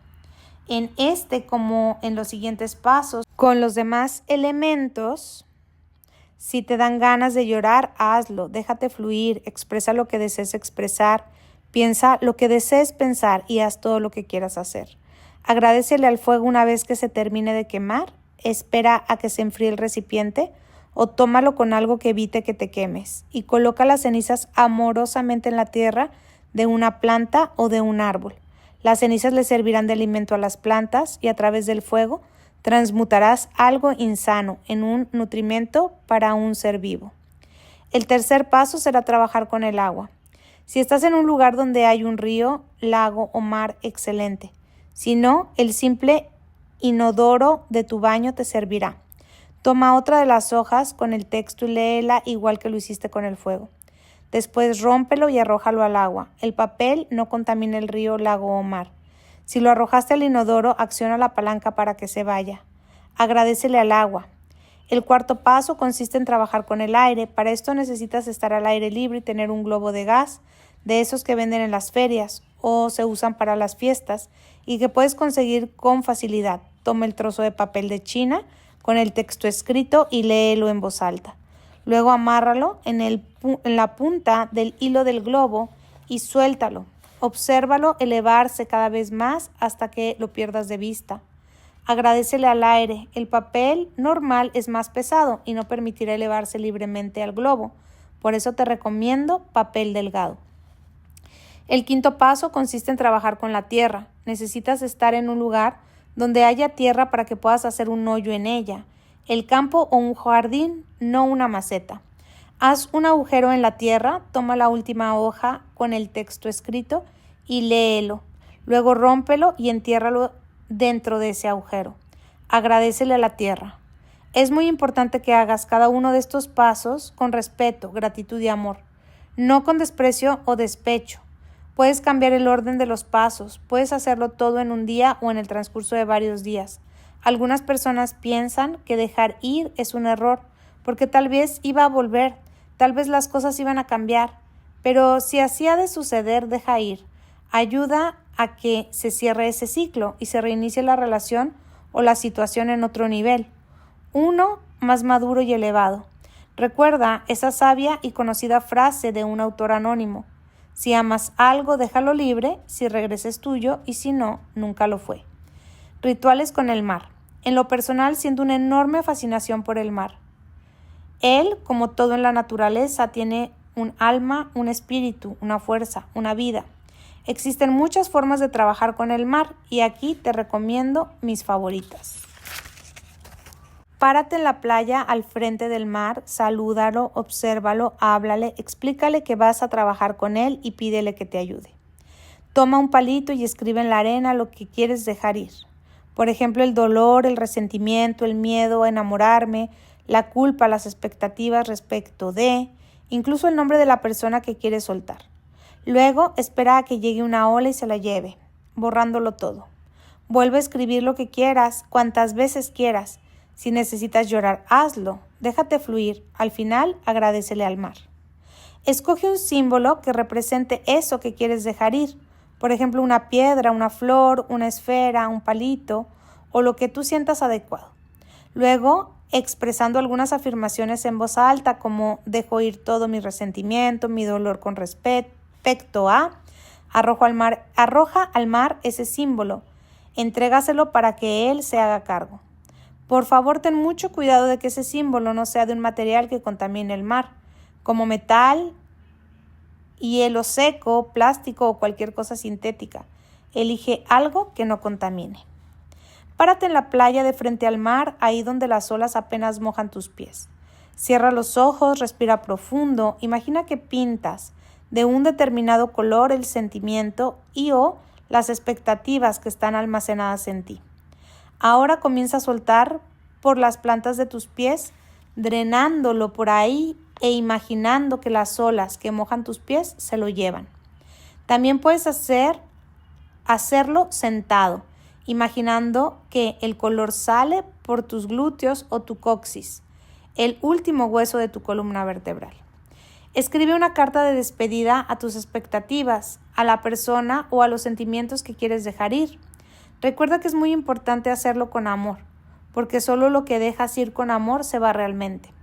En este, como en los siguientes pasos, con los demás elementos, si te dan ganas de llorar, hazlo, déjate fluir, expresa lo que desees expresar, piensa lo que desees pensar y haz todo lo que quieras hacer. Agradécele al fuego una vez que se termine de quemar, espera a que se enfríe el recipiente o tómalo con algo que evite que te quemes y coloca las cenizas amorosamente en la tierra de una planta o de un árbol. Las cenizas le servirán de alimento a las plantas y a través del fuego transmutarás algo insano en un nutrimento para un ser vivo. El tercer paso será trabajar con el agua. Si estás en un lugar donde hay un río, lago o mar, excelente. Si no, el simple inodoro de tu baño te servirá. Toma otra de las hojas con el texto y léela igual que lo hiciste con el fuego. Después rómpelo y arrójalo al agua. El papel no contamina el río, lago o mar. Si lo arrojaste al inodoro, acciona la palanca para que se vaya. Agradécele al agua. El cuarto paso consiste en trabajar con el aire. Para esto necesitas estar al aire libre y tener un globo de gas, de esos que venden en las ferias o se usan para las fiestas y que puedes conseguir con facilidad. Toma el trozo de papel de China con el texto escrito y léelo en voz alta. Luego amárralo en la punta del hilo del globo y suéltalo. Obsérvalo elevarse cada vez más hasta que lo pierdas de vista. Agradécele al aire. El papel normal es más pesado y no permitirá elevarse libremente al globo. Por eso te recomiendo papel delgado. El quinto paso consiste en trabajar con la tierra. Necesitas estar en un lugar donde haya tierra para que puedas hacer un hoyo en ella. El campo o un jardín, no una maceta. Haz un agujero en la tierra, toma la última hoja con el texto escrito y léelo. Luego rómpelo y entiérralo dentro de ese agujero. Agradécele a la tierra. Es muy importante que hagas cada uno de estos pasos con respeto, gratitud y amor, no con desprecio o despecho. Puedes cambiar el orden de los pasos, puedes hacerlo todo en un día o en el transcurso de varios días. Algunas personas piensan que dejar ir es un error, porque tal vez iba a volver, tal vez las cosas iban a cambiar, pero si así ha de suceder, deja ir. Ayuda a que se cierre ese ciclo y se reinicie la relación o la situación en otro nivel, uno más maduro y elevado. Recuerda esa sabia y conocida frase de un autor anónimo: si amas algo, déjalo libre, si regresa es tuyo y si no, nunca lo fue. Rituales con el mar. En lo personal, siento una enorme fascinación por el mar. Él, como todo en la naturaleza, tiene un alma, un espíritu, una fuerza, una vida. Existen muchas formas de trabajar con el mar y aquí te recomiendo mis favoritas. Párate en la playa al frente del mar, salúdalo, obsérvalo, háblale, explícale que vas a trabajar con él y pídele que te ayude. Toma un palito y escribe en la arena lo que quieres dejar ir. Por ejemplo, el dolor, el resentimiento, el miedo a enamorarme, la culpa, las expectativas respecto de, incluso el nombre de la persona que quieres soltar. Luego, espera a que llegue una ola y se la lleve, borrándolo todo. Vuelve a escribir lo que quieras, cuantas veces quieras. Si necesitas llorar, hazlo. Déjate fluir. Al final, agradécele al mar. Escoge un símbolo que represente eso que quieres dejar ir. Por ejemplo, una piedra, una flor, una esfera, un palito o lo que tú sientas adecuado. Luego, expresando algunas afirmaciones en voz alta como dejo ir todo mi resentimiento, mi dolor con respecto a, arroja al mar ese símbolo. Entrégaselo para que él se haga cargo. Por favor, ten mucho cuidado de que ese símbolo no sea de un material que contamine el mar, como metal hielo seco, plástico o cualquier cosa sintética. Elige algo que no contamine. Párate en la playa de frente al mar, ahí donde las olas apenas mojan tus pies. Cierra los ojos, respira profundo, imagina que pintas de un determinado color el sentimiento o las expectativas que están almacenadas en ti. Ahora comienza a soltar por las plantas de tus pies, drenándolo por ahí e imaginando que las olas que mojan tus pies se lo llevan. También puedes hacerlo sentado, imaginando que el color sale por tus glúteos o tu coxis, el último hueso de tu columna vertebral. Escribe una carta de despedida a tus expectativas, a la persona o a los sentimientos que quieres dejar ir. Recuerda que es muy importante hacerlo con amor, porque solo lo que dejas ir con amor se va realmente.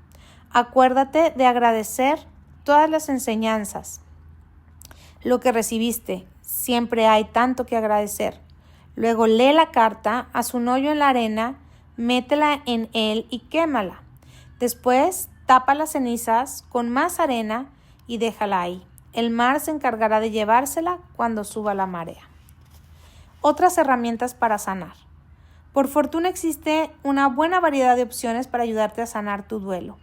Acuérdate de agradecer todas las enseñanzas, lo que recibiste. Siempre hay tanto que agradecer. Luego lee la carta, haz un hoyo en la arena, métela en él y quémala. Después, tapa las cenizas con más arena y déjala ahí. El mar se encargará de llevársela cuando suba la marea. Otras herramientas para sanar. Por fortuna existe una buena variedad de opciones para ayudarte a sanar tu duelo.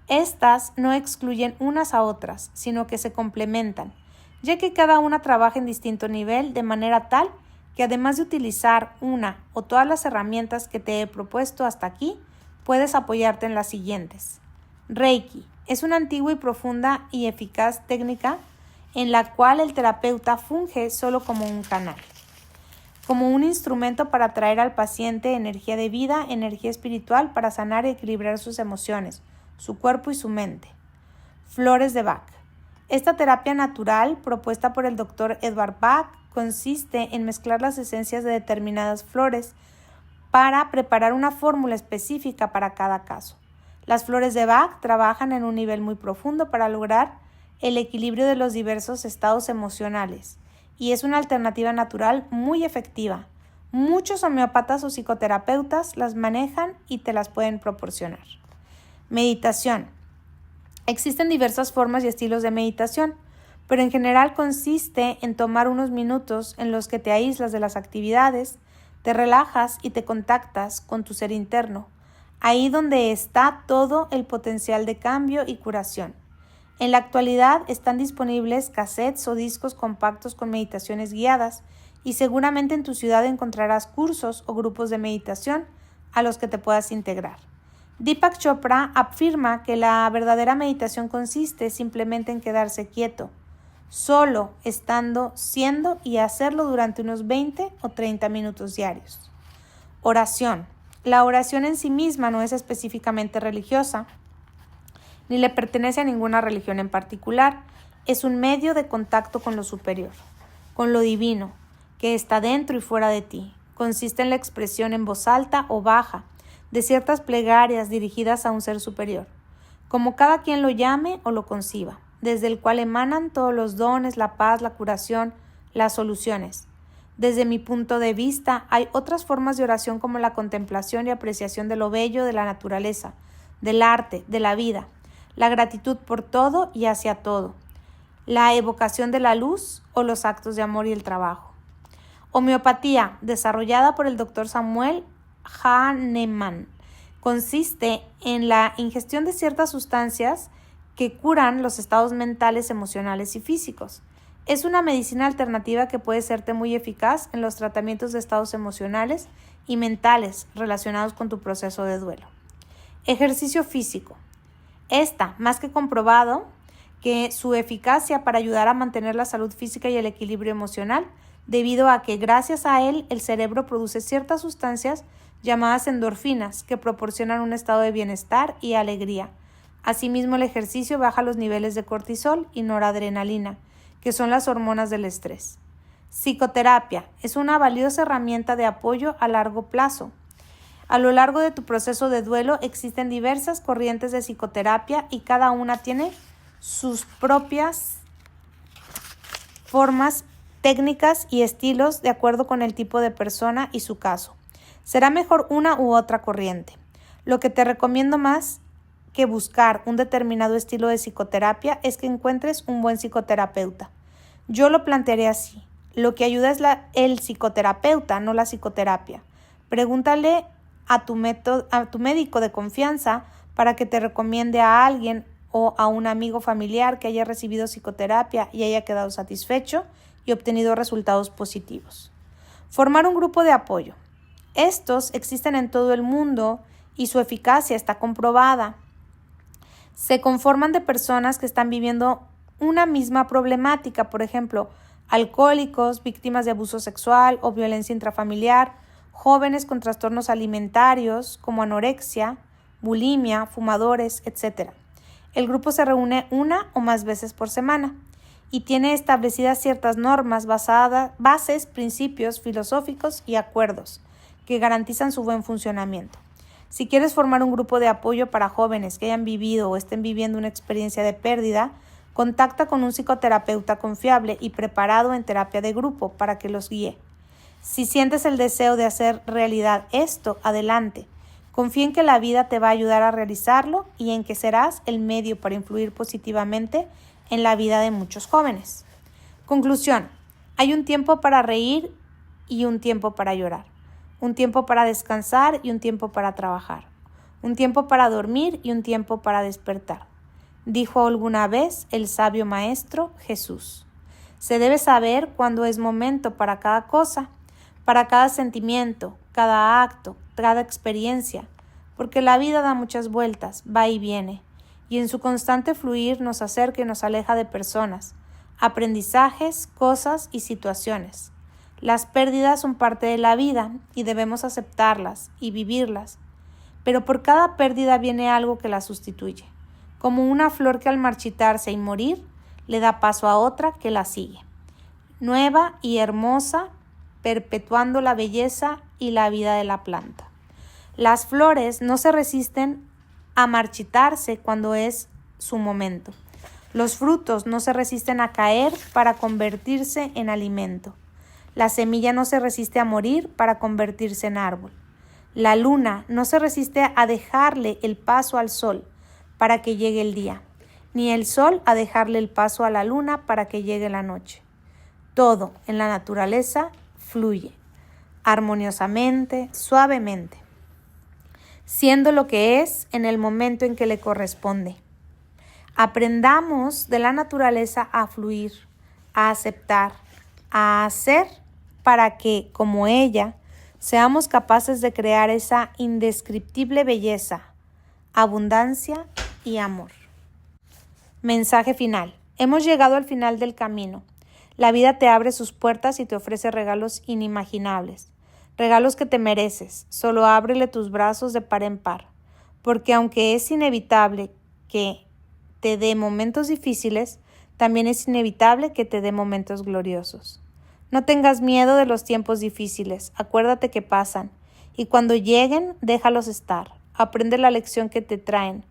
Estas no excluyen unas a otras, sino que se complementan, ya que cada una trabaja en distinto nivel de manera tal que además de utilizar una o todas las herramientas que te he propuesto hasta aquí, puedes apoyarte en las siguientes. Reiki es una antigua y profunda y eficaz técnica en la cual el terapeuta funge solo como un canal, como un instrumento para traer al paciente energía de vida, energía espiritual para sanar y equilibrar sus emociones, su cuerpo y su mente. Flores de Bach. Esta terapia natural, propuesta por el Dr. Edward Bach, consiste en mezclar las esencias de determinadas flores para preparar una fórmula específica para cada caso. Las flores de Bach trabajan en un nivel muy profundo para lograr el equilibrio de los diversos estados emocionales y es una alternativa natural muy efectiva. Muchos homeópatas o psicoterapeutas las manejan y te las pueden proporcionar. Meditación. Existen diversas formas y estilos de meditación, pero en general consiste en tomar unos minutos en los que te aíslas de las actividades, te relajas y te contactas con tu ser interno, ahí donde está todo el potencial de cambio y curación. En la actualidad están disponibles cassettes o discos compactos con meditaciones guiadas y seguramente en tu ciudad encontrarás cursos o grupos de meditación a los que te puedas integrar. Deepak Chopra afirma que la verdadera meditación consiste simplemente en quedarse quieto, solo estando, siendo y hacerlo durante unos 20 o 30 minutos diarios. Oración. La oración en sí misma no es específicamente religiosa, ni le pertenece a ninguna religión en particular. Es un medio de contacto con lo superior, con lo divino, que está dentro y fuera de ti. Consiste en la expresión en voz alta o baja de ciertas plegarias dirigidas a un ser superior, como cada quien lo llame o lo conciba, desde el cual emanan todos los dones, la paz, la curación, las soluciones. Desde mi punto de vista, hay otras formas de oración como la contemplación y apreciación de lo bello de la naturaleza, del arte, de la vida, la gratitud por todo y hacia todo, la evocación de la luz o los actos de amor y el trabajo. Homeopatía, desarrollada por el Dr. Samuel Hahnemann, consiste en la ingestión de ciertas sustancias que curan los estados mentales, emocionales y físicos. Es una medicina alternativa que puede serte muy eficaz en los tratamientos de estados emocionales y mentales relacionados con tu proceso de duelo. Ejercicio físico. Está más que comprobado que su eficacia para ayudar a mantener la salud física y el equilibrio emocional, debido a que gracias a él el cerebro produce ciertas sustancias llamadas endorfinas que proporcionan un estado de bienestar y alegría. Asimismo, el ejercicio baja los niveles de cortisol y noradrenalina, que son las hormonas del estrés. Psicoterapia es una valiosa herramienta de apoyo a largo plazo. A lo largo de tu proceso de duelo existen diversas corrientes de psicoterapia y cada una tiene sus propias formas, técnicas y estilos de acuerdo con el tipo de persona y su caso. Será mejor una u otra corriente. Lo que te recomiendo más que buscar un determinado estilo de psicoterapia es que encuentres un buen psicoterapeuta. Yo lo plantearé así. Lo que ayuda es el psicoterapeuta, no la psicoterapia. Pregúntale a tu médico de confianza para que te recomiende a alguien o a un amigo familiar que haya recibido psicoterapia y haya quedado satisfecho y obtenido resultados positivos. Formar un grupo de apoyo. Estos existen en todo el mundo y su eficacia está comprobada. Se conforman de personas que están viviendo una misma problemática, por ejemplo, alcohólicos, víctimas de abuso sexual o violencia intrafamiliar, jóvenes con trastornos alimentarios como anorexia, bulimia, fumadores, etc. El grupo se reúne una o más veces por semana y tiene establecidas ciertas normas, bases, principios filosóficos y acuerdos que garantizan su buen funcionamiento. Si quieres formar un grupo de apoyo para jóvenes que hayan vivido o estén viviendo una experiencia de pérdida, contacta con un psicoterapeuta confiable y preparado en terapia de grupo para que los guíe. Si sientes el deseo de hacer realidad esto, adelante. Confía en que la vida te va a ayudar a realizarlo y en que serás el medio para influir positivamente en la vida de muchos jóvenes. Conclusión. Hay un tiempo para reír y un tiempo para llorar. Un tiempo para descansar y un tiempo para trabajar. Un tiempo para dormir y un tiempo para despertar. Dijo alguna vez el sabio maestro Jesús. Se debe saber cuándo es momento para cada cosa, para cada sentimiento, cada acto, cada experiencia, porque la vida da muchas vueltas, va y viene, y en su constante fluir nos acerca y nos aleja de personas, aprendizajes, cosas y situaciones. Las pérdidas son parte de la vida y debemos aceptarlas y vivirlas, pero por cada pérdida viene algo que la sustituye, como una flor que al marchitarse y morir le da paso a otra que la sigue, nueva y hermosa, perpetuando la belleza y la vida de la planta. Las flores no se resisten a marchitarse cuando es su momento. Los frutos no se resisten a caer para convertirse en alimento. La semilla no se resiste a morir para convertirse en árbol. La luna no se resiste a dejarle el paso al sol para que llegue el día, ni el sol a dejarle el paso a la luna para que llegue la noche. Todo en la naturaleza fluye, armoniosamente, suavemente, siendo lo que es en el momento en que le corresponde. Aprendamos de la naturaleza a fluir, a aceptar, a hacer para que, como ella, seamos capaces de crear esa indescriptible belleza, abundancia y amor. Mensaje final. Hemos llegado al final del camino. La vida te abre sus puertas y te ofrece regalos inimaginables, regalos que te mereces. Solo ábrele tus brazos de par en par, porque aunque es inevitable que te dé momentos difíciles, también es inevitable que te dé momentos gloriosos. No tengas miedo de los tiempos difíciles, acuérdate que pasan, y cuando lleguen, déjalos estar. Aprende la lección que te traen.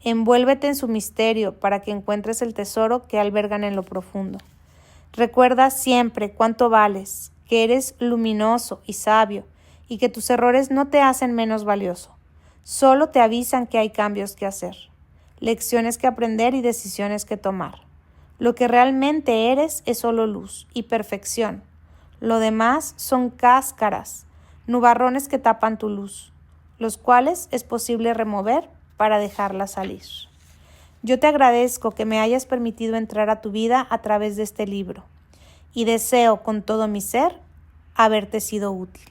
Envuélvete en su misterio para que encuentres el tesoro que albergan en lo profundo. Recuerda siempre cuánto vales, que eres luminoso y sabio, y que tus errores no te hacen menos valioso. Solo te avisan que hay cambios que hacer, lecciones que aprender y decisiones que tomar. Lo que realmente eres es solo luz y perfección. Lo demás son cáscaras, nubarrones que tapan tu luz, los cuales es posible remover para dejarla salir. Yo te agradezco que me hayas permitido entrar a tu vida a través de este libro y deseo con todo mi ser haberte sido útil.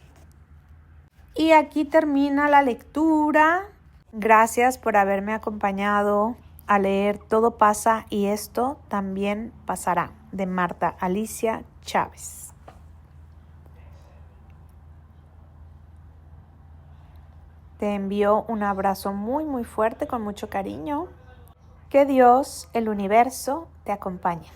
Y aquí termina la lectura. Gracias por haberme acompañado a leer Todo pasa y esto también pasará, de Marta Alicia Chávez. Te envío un abrazo muy muy fuerte con mucho cariño. Que Dios, el universo, te acompañe.